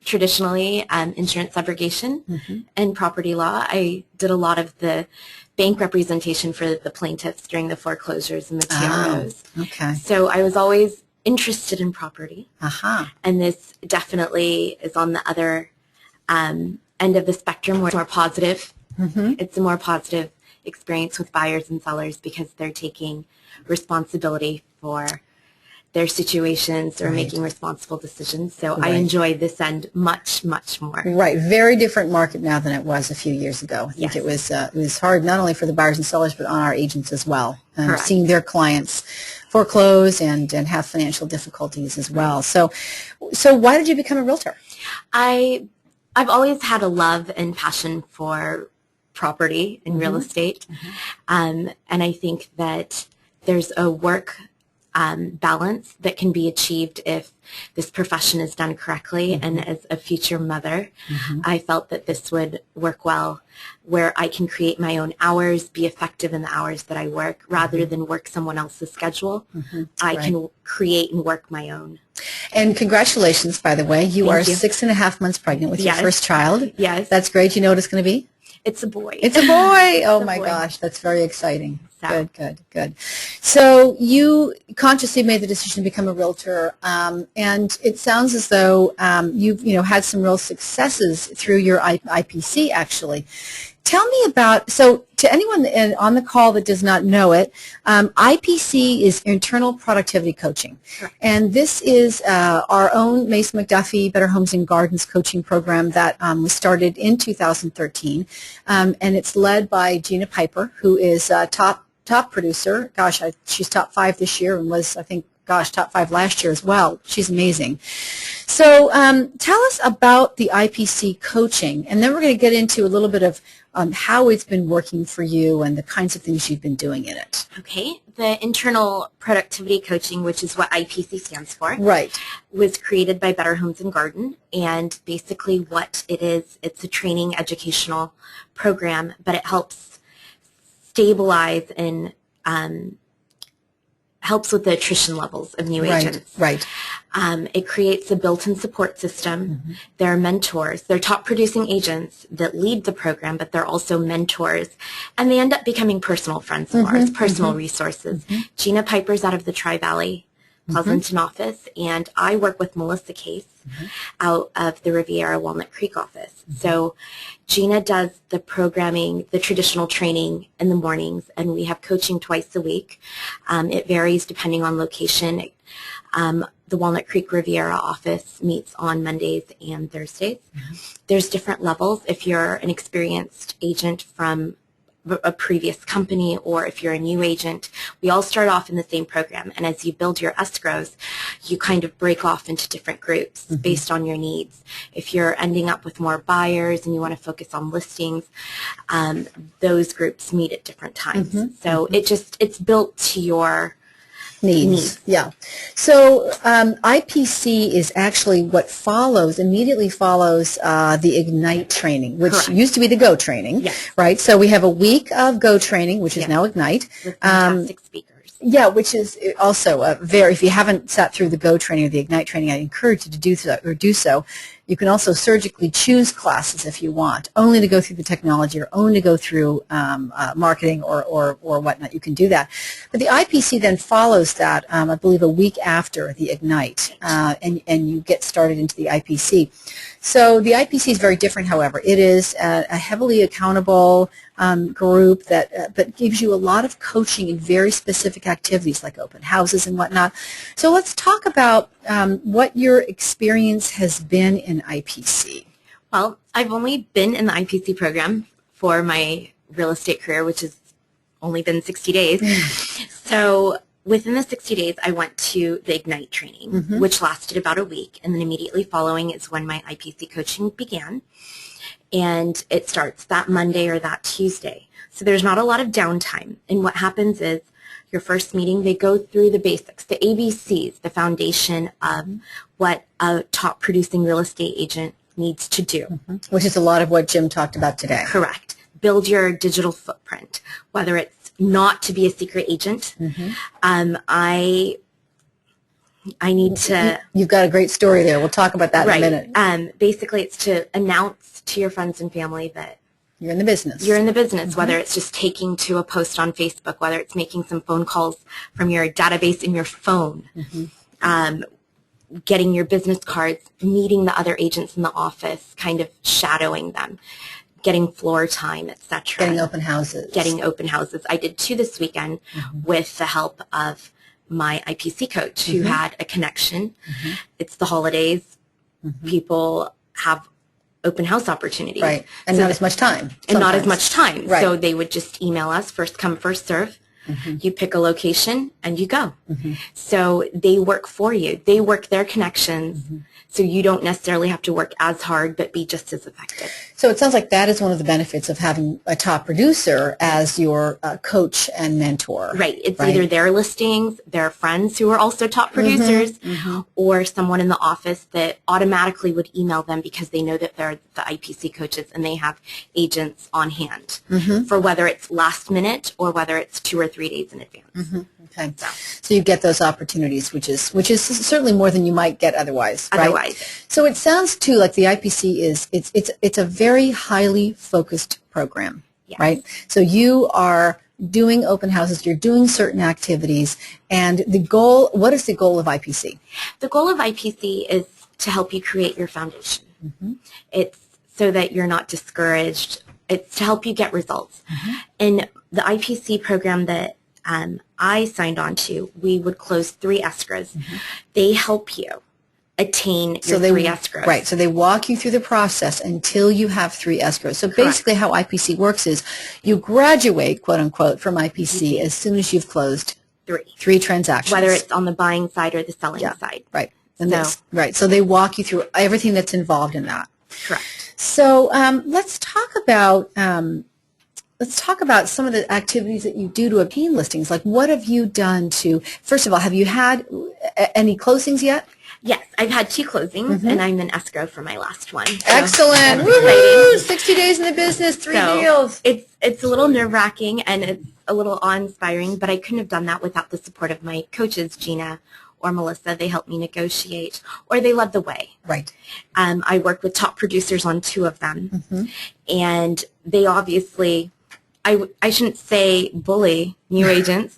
traditionally insurance subrogation and property law. I did a lot of the bank representation for the plaintiffs during the foreclosures and the TROs. Okay. So I was always interested in property. And this definitely is on the other end of the spectrum, where it's more positive. It's a more positive experience with buyers and sellers because they're taking responsibility for their situations or making responsible decisions. So I enjoy this end much, much more. Right. Very different market now than it was a few years ago. I think Yes. it was hard not only for the buyers and sellers, but on our agents as well. Correct. Seeing their clients foreclose and have financial difficulties as well. So why did you become a realtor? I've always had a love and passion for property and real estate. And I think that there's a work balance that can be achieved if this profession is done correctly. And as a future mother, I felt that this would work well, where I can create my own hours, be effective in the hours that I work, rather than work someone else's schedule. I can create and work my own. And congratulations, by the way. You are Thank you. 6.5 months pregnant with your Yes. first child. Yes. That's great. You know what it's going to be? It's a boy. It's a boy. Oh, a my boy. gosh. That's very exciting. So. Good. So you consciously made the decision to become a realtor, and it sounds as though you've had some real successes through your IPC, actually. Tell me about, so to anyone on the call that does not know it, IPC is Internal Productivity Coaching. Correct. And this is our own Mason-McDuffie Better Homes and Gardens coaching program that was started in 2013. And it's led by Gina Piper, who is top producer. Gosh, she's top 5 this year and was, I think, top 5 last year as well. She's amazing. So tell us about the IPC coaching, and then we're going to get into a little bit of how it's been working for you and the kinds of things you've been doing in it. Okay. The Internal Productivity Coaching, which is what IPC stands for, Right. was created by Better Homes and Garden. And basically what it is, it's a training educational program, but it helps stabilize and helps with the attrition levels of new agents. Right. It creates a built-in support system. There are mentors. They're top producing agents that lead the program, but they're also mentors. And they end up becoming personal friends of ours, personal resources. Gina Piper's out of the Tri-Valley Pleasanton office, and I work with Melissa Case out of the Riviera Walnut Creek office. So Gina does the programming, the traditional training in the mornings, and we have coaching twice a week. It varies depending on location. The Walnut Creek Riviera office meets on Mondays and Thursdays. There's different levels. If you're an experienced agent from a previous company, or if you're a new agent, we all start off in the same program. And as you build your escrows, you kind of break off into different groups based on your needs. If you're ending up with more buyers and you want to focus on listings, those groups meet at different times. So it's built to your needs. Yeah. So IPC is actually what immediately follows the Ignite training, which Correct. used to be the Go training, Yes. right? So we have a week of Go training, which is Yes. now Ignite. With fantastic speakers. Yeah, which is also if you haven't sat through the Go training or the Ignite training, I encourage you to do so. You can also surgically choose classes if you want, only to go through the technology or only to go through marketing or whatnot. You can do that. But the IPC then follows that, I believe, a week after the Ignite, and you get started into the IPC. So the IPC is very different, however. It is a heavily accountable group that gives you a lot of coaching in very specific activities like open houses and whatnot. So let's talk about what your experience has been in IPC. Well, I've only been in the IPC program for my real estate career, which has only been 60 days. So within the 60 days, I went to the Ignite training, which lasted about a week. And then immediately following is when my IPC coaching began. And it starts that Monday or that Tuesday. So there's not a lot of downtime. And what happens is your first meeting, they go through the basics, the ABCs, the foundation of what a top producing real estate agent needs to do. Which is a lot of what Jim talked about today. Correct. Build your digital footprint, whether it's not to be a secret agent. I need to... You've got a great story there. We'll talk about that in a minute. Basically, it's to announce to your friends and family that you're in the business. You're in the business, whether it's just taking to a post on Facebook, whether it's making some phone calls from your database in your phone, getting your business cards, meeting the other agents in the office, kind of shadowing them, getting floor time, etc. Getting open houses. I did 2 this weekend with the help of my IPC coach who had a connection. It's the holidays. People have open house opportunities. Right. And not as much time. And not as much time. Right. So they would just email us, first come, first serve. You pick a location and you go. So they work for you. They work their connections. So you don't necessarily have to work as hard, but be just as effective. So it sounds like that is one of the benefits of having a top producer as your coach and mentor. Right. It's either their listings, their friends who are also top producers, or someone in the office that automatically would email them because they know that they're the IPC coaches and they have agents on hand for whether it's last minute or whether it's 2 or 3 days in advance. Okay. So you get those opportunities, which is certainly more than you might get otherwise. Right? So it sounds too like the IPC is it's a very highly focused program, right? So you are doing open houses, you're doing certain activities, and what is the goal of IPC? The goal of IPC is to help you create your foundation. It's so that you're not discouraged. It's to help you get results. In the IPC program that I signed on to, we would close 3 escrows. They help you attain your 3 escrows. Right. So they walk you through the process until you have 3 escrows. So basically how IPC works is you graduate, quote unquote, from IPC as soon as you've closed 3 transactions. Whether it's on the buying side or the selling side. Right. So they walk you through everything that's involved in that. Correct. So let's talk about some of the activities that you do to obtain listings. Like, what have you done first of all, have you had any closings yet? Yes, I've had 2 closings, and I'm in escrow for my last one. So excellent. Woo-hoo! 60 days in the business, 3 deals. It's a little nerve-wracking, and it's a little awe-inspiring, but I couldn't have done that without the support of my coaches, Gina or Melissa. They helped me negotiate, or they led the way. Right. I worked with top producers on 2 of them, and they obviously... I shouldn't say bully new agents,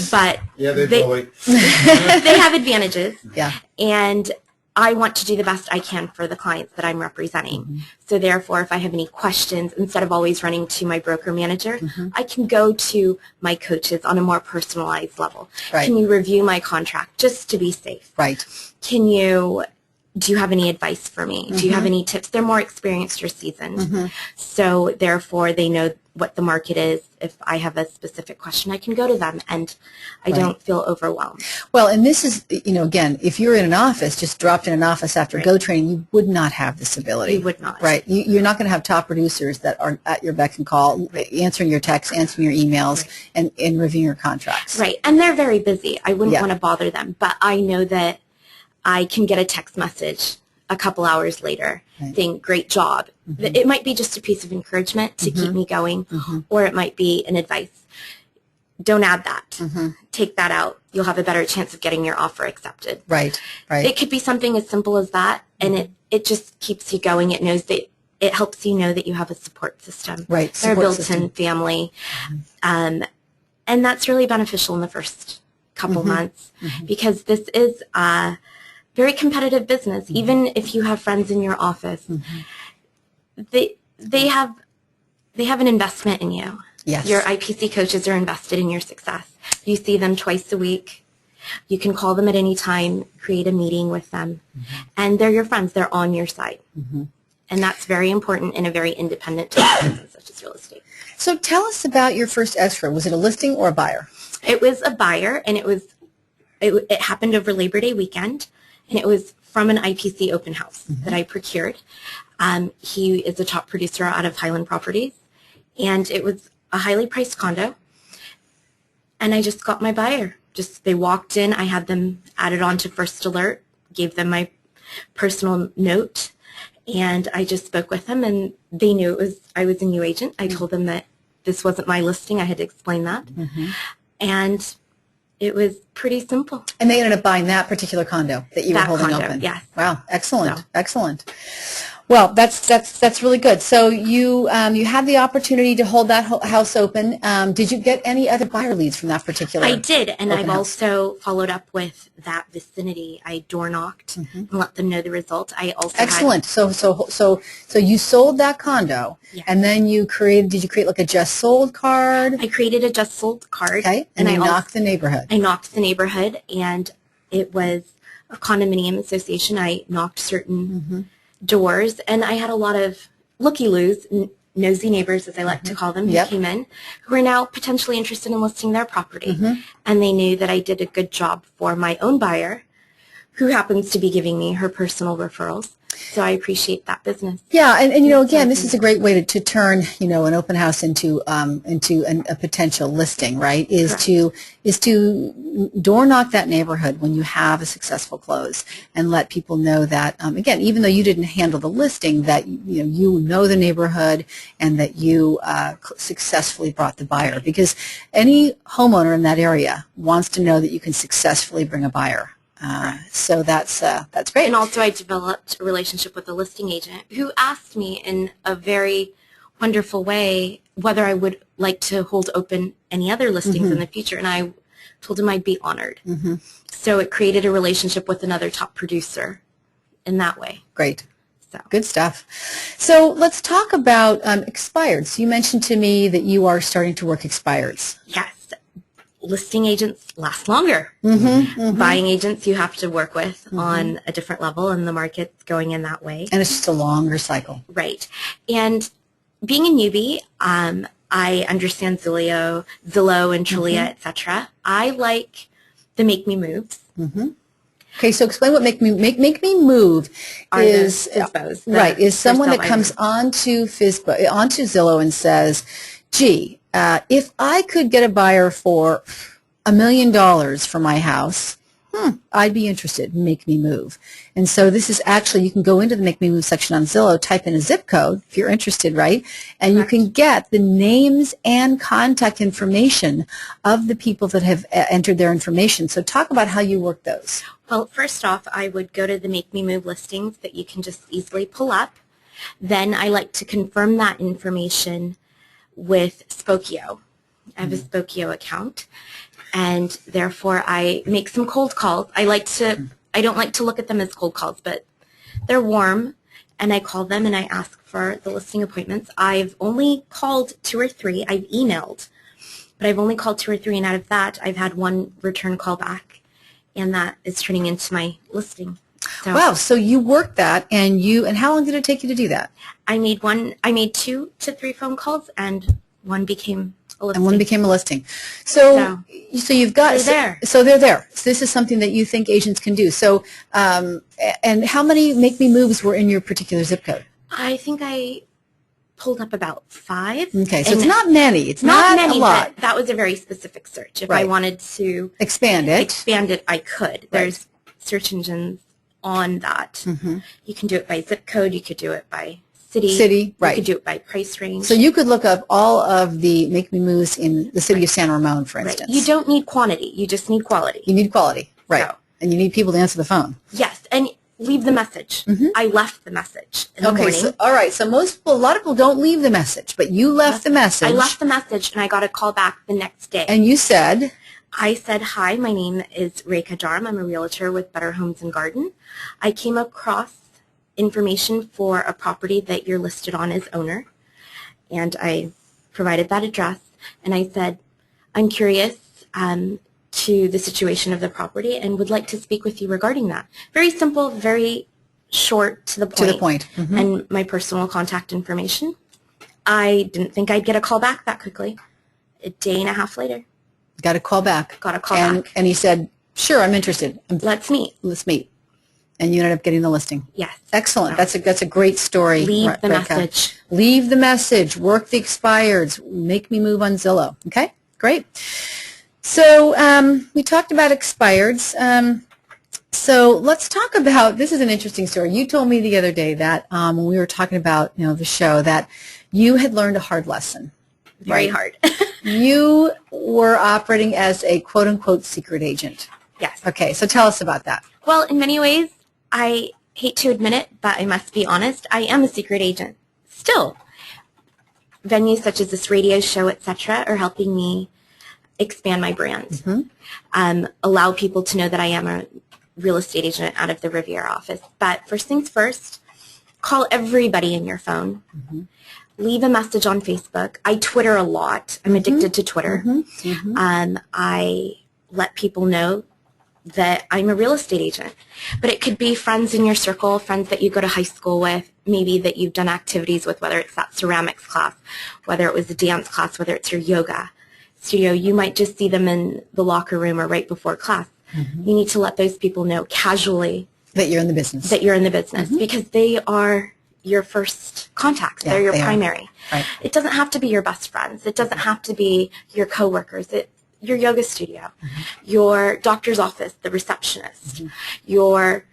but they bully. They have advantages. Yeah. And I want to do the best I can for the clients that I'm representing. So therefore, if I have any questions, instead of always running to my broker manager, I can go to my coaches on a more personalized level. Right. Can you review my contract just to be safe? Right. Do you have any advice for me? Do you have any tips? They're more experienced or seasoned. So therefore, they know what the market is. If I have a specific question, I can go to them, and I don't feel overwhelmed. Well, and this is, again, if you're in an office, just dropped in an office after Go training, you would not have this ability. You would not. Right. You're not going to have top producers that are at your beck and call, answering your texts, answering your emails, and reviewing your contracts. Right. And they're very busy. I wouldn't want to bother them, but I know that I can get a text message a couple hours later saying, great job. It might be just a piece of encouragement to keep me going, or it might be an advice. Don't add that. Take that out. You'll have a better chance of getting your offer accepted. Right. It could be something as simple as that, and it just keeps you going. It knows that it helps you know that you have a support system. Right. They're a built-in family. And that's really beneficial in the first couple months, because this is very competitive business. Even if you have friends in your office, they have an investment in you. Yes. Your IPC coaches are invested in your success. You see them twice a week. You can call them at any time, create a meeting with them, and they're your friends. They're on your side. And that's very important in a very independent type of business such as real estate. So tell us about your first escrow. Was it a listing or a buyer? It was a buyer, and it happened over Labor Day weekend. And it was from an IPC open house that I procured. He is a top producer out of Highland Properties. And it was a highly priced condo. And I just got my buyer. They walked in. I had them added on to First Alert, gave them my personal note. And I just spoke with them. And they knew I was a new agent. I told them that this wasn't my listing. I had to explain that. And it was pretty simple. And they ended up buying that particular condo that you were holding open. Yes. Wow, excellent, excellent. Well, that's really good. So you had the opportunity to hold that house open. Did you get any other buyer leads from that particular? I did, and I've house? also followed up with that vicinity. I door knocked and let them know the result. I also excellent. So you sold that condo, and then did you create like a just sold card? I created a just sold card. Okay, and I knocked the neighborhood. I knocked the neighborhood, and it was a condominium association. I knocked certain doors, and I had a lot of looky-loos, nosy neighbors, as I like to call them, who came in, who are now potentially interested in listing their property. And they knew that I did a good job for my own buyer, who happens to be giving me her personal referrals. So I appreciate that business. Yeah, and again, this is a great way to turn an open house into a potential listing, right? Is to door knock that neighborhood when you have a successful close, and let people know that again, even though you didn't handle the listing, that you know the neighborhood, and that you successfully brought the buyer, because any homeowner in that area wants to know that you can successfully bring a buyer. So that's great. And also I developed a relationship with a listing agent who asked me in a very wonderful way whether I would like to hold open any other listings in the future, and I told him I'd be honored. So it created a relationship with another top producer in that way. Great. So. Good stuff. So let's talk about expireds. You mentioned to me that you are starting to work expireds. Yes. Listing agents last longer. Buying agents you have to work with on a different level, and the market's going in that way. And it's just a longer cycle. Right. And being a newbie, I understand Zillow and Trulia, etc. I like the Make Me Moves. Okay, so explain what Make Me Move is. FSBOs, is someone that comes onto Zillow and says, gee, if I could get a buyer for $1 million for my house, I'd be interested. Make Me Move. And so this is actually, you can go into the Make Me Move section on Zillow, type in a zip code if you're interested, right? And you can get the names and contact information of the people that have entered their information. So talk about how you work those. Well, first off, I would go to the Make Me Move listings that you can just easily pull up. Then I like to confirm that information with Spokio. I have a Spokio account, and therefore I make some cold calls. I don't like to look at them as cold calls, but they're warm, and I call them and I ask for the listing appointments. I've only called 2 or 3. I've emailed, but I've only called 2 or 3, and out of that, I've had 1 return call back, and that is turning into my listing. So, wow, so you worked that, and how long did it take you to do that? I made 2 to 3 phone calls and one became a listing. And one became a listing. So you've got, they're there. So they're there. So this is something that you think agents can do. So, and how many Make Me Moves were in your particular zip code? I think I pulled up about 5. Okay, so it's not many. It's not many, a lot. but that was a very specific search. If I Right. wanted to Expand it. I could. There's search engines on that. Mm-hmm. You can do it by zip code. You could do it by city. Right. You could do it by price range. So you could look up all of the Make Me Moves in the city of San Ramon, for instance. You don't need quantity. You just need quality. You need quality, right? So. And you need people to answer the phone. Yes, and leave the message. Mm-hmm. I left the message in the morning. So, all right. So a lot of people don't leave the message, but you left the message. I left the message, and I got a call back the next day. And you said? I said, hi, my name is Rekha Daram. I'm a realtor with Better Homes and Garden. I came across information for a property that you're listed on as owner, and I provided that address, and I said, I'm curious to the situation of the property and would like to speak with you regarding that. Very simple, very short, to the point. To the point. Mm-hmm. And my personal contact information. I didn't think I'd get a call back that quickly. A day and a half later. Got a call back. back. And he said, sure, I'm interested. Let's meet. Let's meet. And you ended up getting the listing. Yes. Excellent. That's a great story. Leave the Rekha. message. Leave the message. Work the expireds. Make Me Move on Zillow. Okay? Great. So we talked about expireds. So let's talk about, this is an interesting story. You told me the other day that when we were talking about the show that you had learned a hard lesson. Very hard. You were operating as a quote-unquote secret agent. Yes. Okay, so tell us about that. Well, in many ways, I hate to admit it, but I must be honest, I am a secret agent. Still, venues such as this radio show, etc., are helping me expand my brand, allow people to know that I am a real estate agent out of the Riviera office. But first things first, call everybody in your phone. Leave a message on Facebook. I Twitter a lot. I'm addicted to Twitter. I let people know that I'm a real estate agent. But it could be friends in your circle, friends that you go to high school with, maybe that you've done activities with, whether it's that ceramics class, whether it was a dance class, whether it's your yoga studio. You might just see them in the locker room or right before class. You need to let those people know casually that you're in the business. Because they are your first contacts. Yeah, They're your they are. primary. Right. It doesn't have to be your best friends. It doesn't have to be your coworkers. Your yoga studio, your doctor's office, the receptionist, your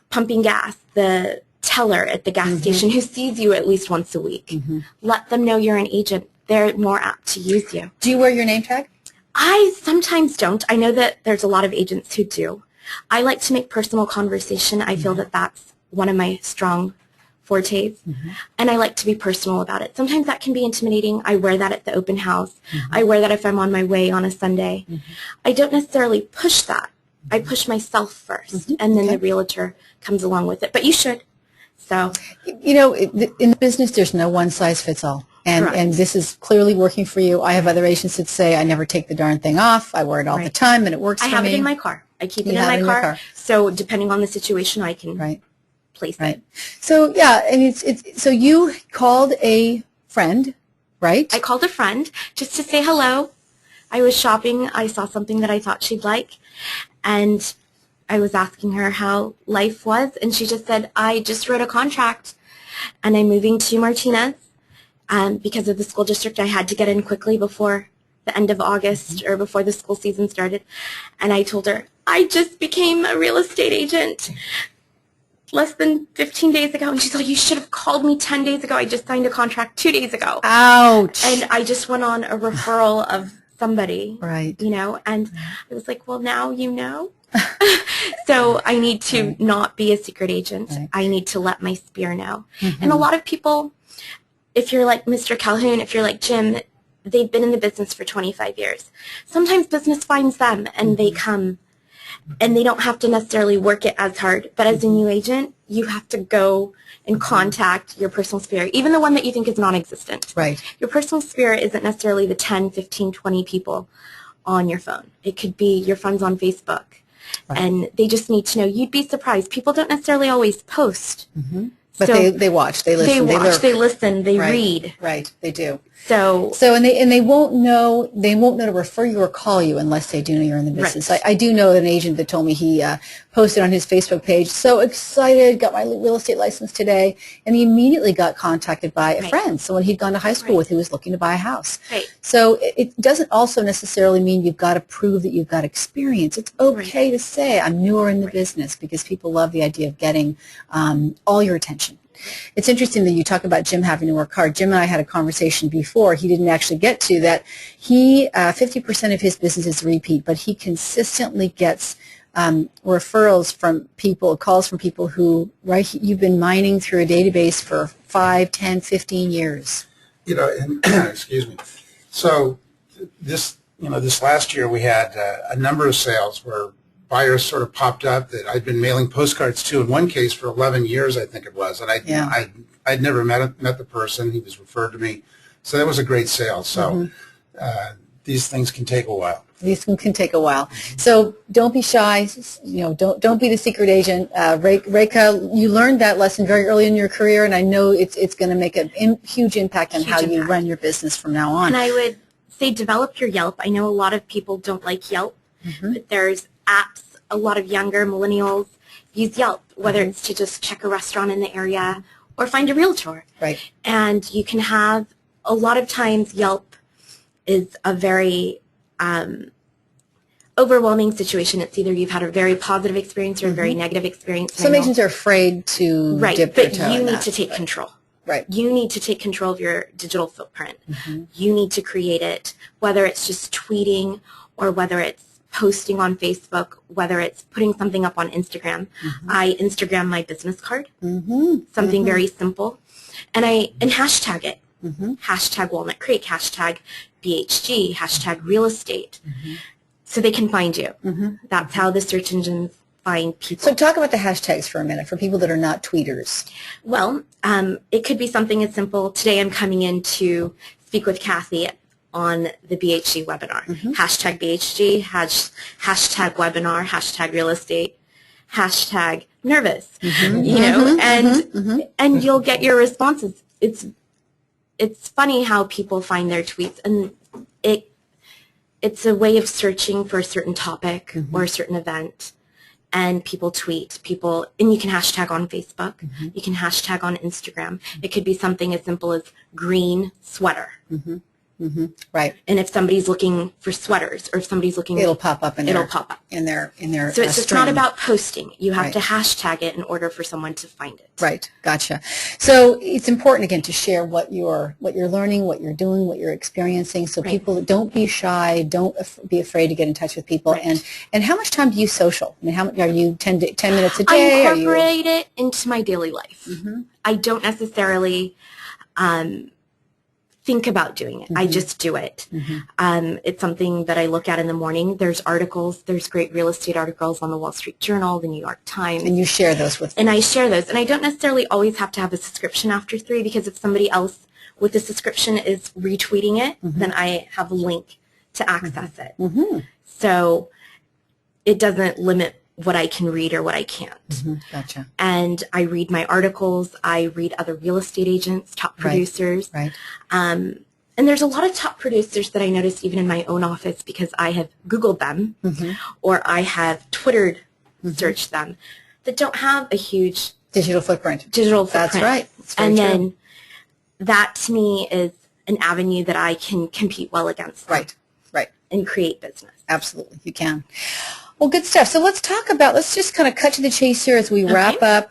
pumping gas, the teller at the gas station who sees you at least once a week. Let them know you're an agent. They're more apt to use you. Do you wear your name tag? I sometimes don't. I know that there's a lot of agents who do. I like to make personal conversation. I feel that that's one of my strong fortes, and I like to be personal about it. Sometimes that can be intimidating. I wear that at the open house. I wear that if I'm on my way on a Sunday. I don't necessarily push that. I push myself first, and then the realtor comes along with it. But you should. So, in the business, there's no one size fits all. And this is clearly working for you. I have other agents that say, I never take the darn thing off. I wear it all the time, and it works for me. I have it in my car. I keep it in my car. So depending on the situation, I can place it. So, so you called a friend, right? I called a friend just to say hello. I was shopping. I saw something that I thought she'd like, and I was asking her how life was, and she just said, I just wrote a contract, and I'm moving to Martinez. Because of the school district, I had to get in quickly before the end of August or before the school season started. And I told her, I just became a real estate agent less than 15 days ago. And she's like, you should have called me 10 days ago. I just signed a contract 2 days ago. Ouch. And I just went on a referral of somebody, right? And I was like, well, now you know. So I need to not be a secret agent. I need to let my sphere know. And a lot of people, if you're like Mr. Colhoun, if you're like Jim, they've been in the business for 25 years. Sometimes business finds them, and they come, and they don't have to necessarily work it as hard. But as a new agent, you have to go and contact your personal sphere, even the one that you think is non-existent. Right. Your personal sphere isn't necessarily the 10, 15, 20 people on your phone. It could be your friends on Facebook. And they just need to know. You'd be surprised. People don't necessarily always post. But so they watch, they listen, they listen, they read. Right, they do. So and they won't know to refer you or call you unless they do know you're in the business. Right. I do know an agent that told me he posted on his Facebook page, so excited, got my real estate license today, and he immediately got contacted by a Right. friend, someone he'd gone to high school Right. with who was looking to buy a house. Right. So it doesn't also necessarily mean you've got to prove that you've got experience. It's okay to say I'm newer in the business, because people love the idea of getting all your attention. It's interesting that you talk about Jim having to work hard. Jim and I had a conversation before. He didn't actually get to that. He 50% of his business is repeat, but he consistently gets referrals from people, calls from people who, right, you've been mining through a database for 5, 10, 15 years. And excuse me. So this last year we had a number of sales where buyers sort of popped up that I'd been mailing postcards to, in one case for 11 years, I think it was, and I'd never met the person. He was referred to me, so that was a great sale. So these things can take a while. These can take a while. So don't be shy. Don't be the secret agent. Rekha, you learned that lesson very early in your career, and I know it's going to make a huge impact on how you run your business from now on. And I would say develop your Yelp. I know a lot of people don't like Yelp, but there's apps. A lot of younger millennials use Yelp, whether it's to just check a restaurant in the area or find a realtor. Right. And you can have, a lot of times Yelp is a very overwhelming situation. It's either you've had a very positive experience or a very negative experience. Some agents are afraid to dip their toe in that. But you need to take control. Right. You need to take control of your digital footprint. You need to create it, whether it's just tweeting or whether it's posting on Facebook, whether it's putting something up on Instagram. I Instagram my business card, something very simple, and hashtag it. Hashtag Walnut Creek, hashtag BHG, hashtag real estate, so they can find you. That's how the search engines find people. So talk about the hashtags for a minute for people that are not tweeters. Well, it could be something as simple. Today I'm coming in to speak with Kathy on the BHG webinar. Hashtag BHG, hashtag webinar, hashtag real estate, hashtag nervous, and you'll get your responses. It's funny how people find their tweets, and it's a way of searching for a certain topic or a certain event, and people tweet, and you can hashtag on Facebook, you can hashtag on Instagram. It could be something as simple as green sweater. Right. And if somebody's looking for sweaters, or if somebody's looking, it'll pop up in their So it's just not about posting. You have Right. to hashtag it in order for someone to find it. Right. Gotcha. So it's important, again, to share what you're learning, what you're doing, what you're experiencing. So people, don't be shy. Don't be afraid to get in touch with people. Right. And how much time do you social? I mean, how are you 10 minutes a day? I incorporate it into my daily life. I don't necessarily think about doing it. I just do it. It's something that I look at in the morning. There's articles. There's great real estate articles on the Wall Street Journal, the New York Times. And you share those with And I share those. And I don't necessarily always have to have a subscription after 3, because if somebody else with a subscription is retweeting it, then I have a link to access it. So it doesn't limit what I can read or what I can't. Gotcha. And I read my articles. I read other real estate agents, top producers. Right. And there's a lot of top producers that I noticed even in my own office, because I have Googled them or I have Twittered searched them, that don't have a huge digital footprint. That's right. That's very and true. then that to me is an avenue that I can compete well against them Right. and create business. Absolutely. You can. Well, good stuff. So let's just kind of cut to the chase here as we wrap up.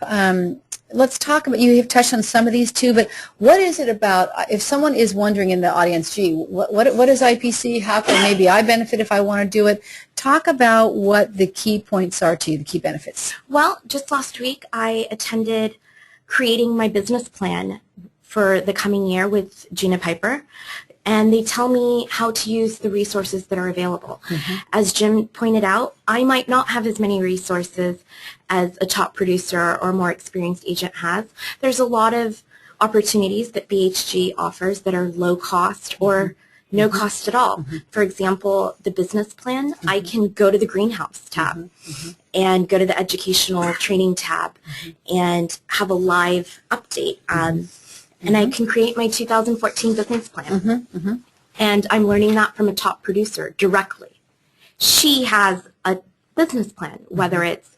Let's talk about, you have touched on some of these too, but what is it about, if someone is wondering in the audience, gee, what is IPC? How can maybe I benefit if I want to do it? Talk about what the key points are to you, the key benefits. Well, just last week I attended creating my business plan for the coming year with Gina Piper. And they tell me how to use the resources that are available. As Jim pointed out, I might not have as many resources as a top producer or more experienced agent has. There's a lot of opportunities that BHG offers that are low cost or no cost at all. For example, the business plan, I can go to the greenhouse tab and go to the educational training tab and have a live update. and I can create my 2014 business plan. And I'm learning that from a top producer directly. She has a business plan, whether it's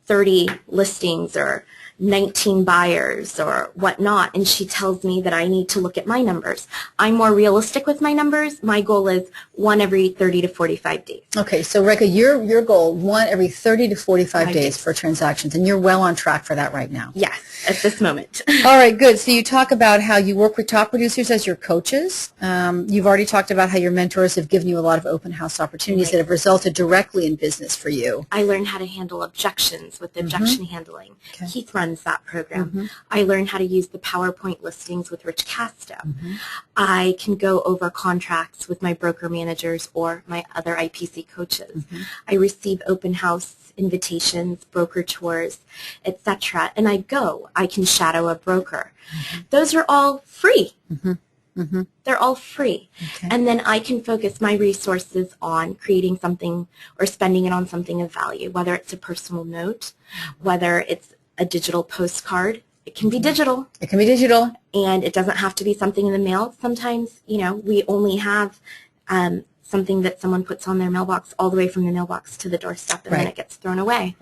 30 listings or 19 buyers or whatnot, and she tells me that I need to look at my numbers. I'm more realistic with my numbers. My goal is one every 30 to 45 days. Okay, so Rekha, your goal, one every 30 to 45 days for transactions, and you're well on track for that right now. Yes, at this moment. All right, good. So you talk about how you work with top producers as your coaches. You've already talked about how your mentors have given you a lot of open house opportunities that have resulted directly in business for you. I learned how to handle objections with objection handling. Keith runs that program. I learned how to use the PowerPoint listings with Rich Casto. I can go over contracts with my broker managers or my other IPC coaches. I receive open house invitations, broker tours, etc. And I can shadow a broker. Those are all free. They're all free. And then I can focus my resources on creating something or spending it on something of value, whether it's a personal note, whether it's a digital postcard. It can be digital. It can be digital. And it doesn't have to be something in the mail. Sometimes, we only have something that someone puts on their mailbox all the way from the mailbox to the doorstep, and then it gets thrown away.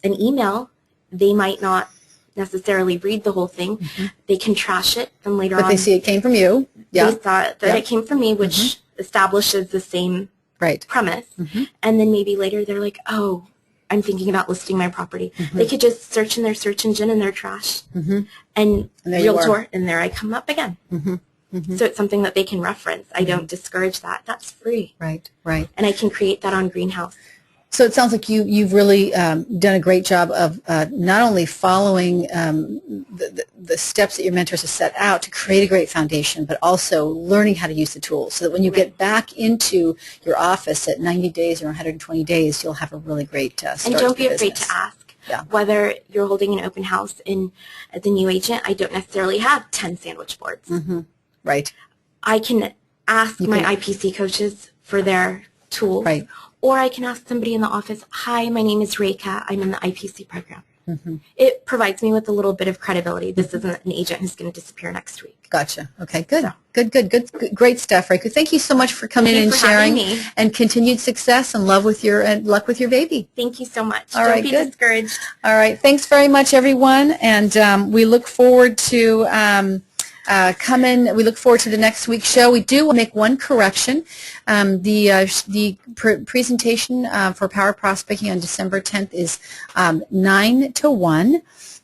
An email, they might not necessarily read the whole thing. They can trash it, and later on But they see it came from you. they thought that it came from me, which establishes the same premise. And then maybe later they're like, oh, I'm thinking about listing my property. They could just search in their search engine in their trash and Realtor, and there I come up again. So it's something that they can reference. I don't discourage that. That's free. Right. And I can create that on Greenhouse. So it sounds like you've really done a great job of not only following the steps that your mentors have set out to create a great foundation, but also learning how to use the tools so that when you get back into your office at 90 days or 120 days, you'll have a really great start. And don't be afraid business. to ask. Whether you're holding an open house as a new agent, I don't necessarily have 10 sandwich boards. I can ask my IPC coaches for their tools. Or I can ask somebody in the office, hi, my name is Rekha. I'm in the IPC program. It provides me with a little bit of credibility. This isn't an agent who's going to disappear next week. Gotcha. Okay, good. Good. Great stuff, Rekha. Thank you so much for coming in and sharing, and continued success and luck with your baby. Thank you so much. Don't be discouraged. All right. Thanks very much, everyone, and we look forward to we look forward to the next week's show. We do make one correction. The presentation for Power Prospecting on December 10th is 9 to 1.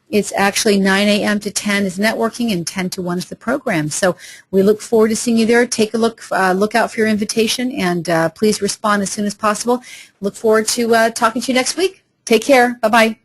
It's actually 9 a.m. to 10 is networking, and 10 to 1 is the program. So we look forward to seeing you there. Take a look out for your invitation, and please respond as soon as possible. Look forward to talking to you next week. Take care. Bye-bye.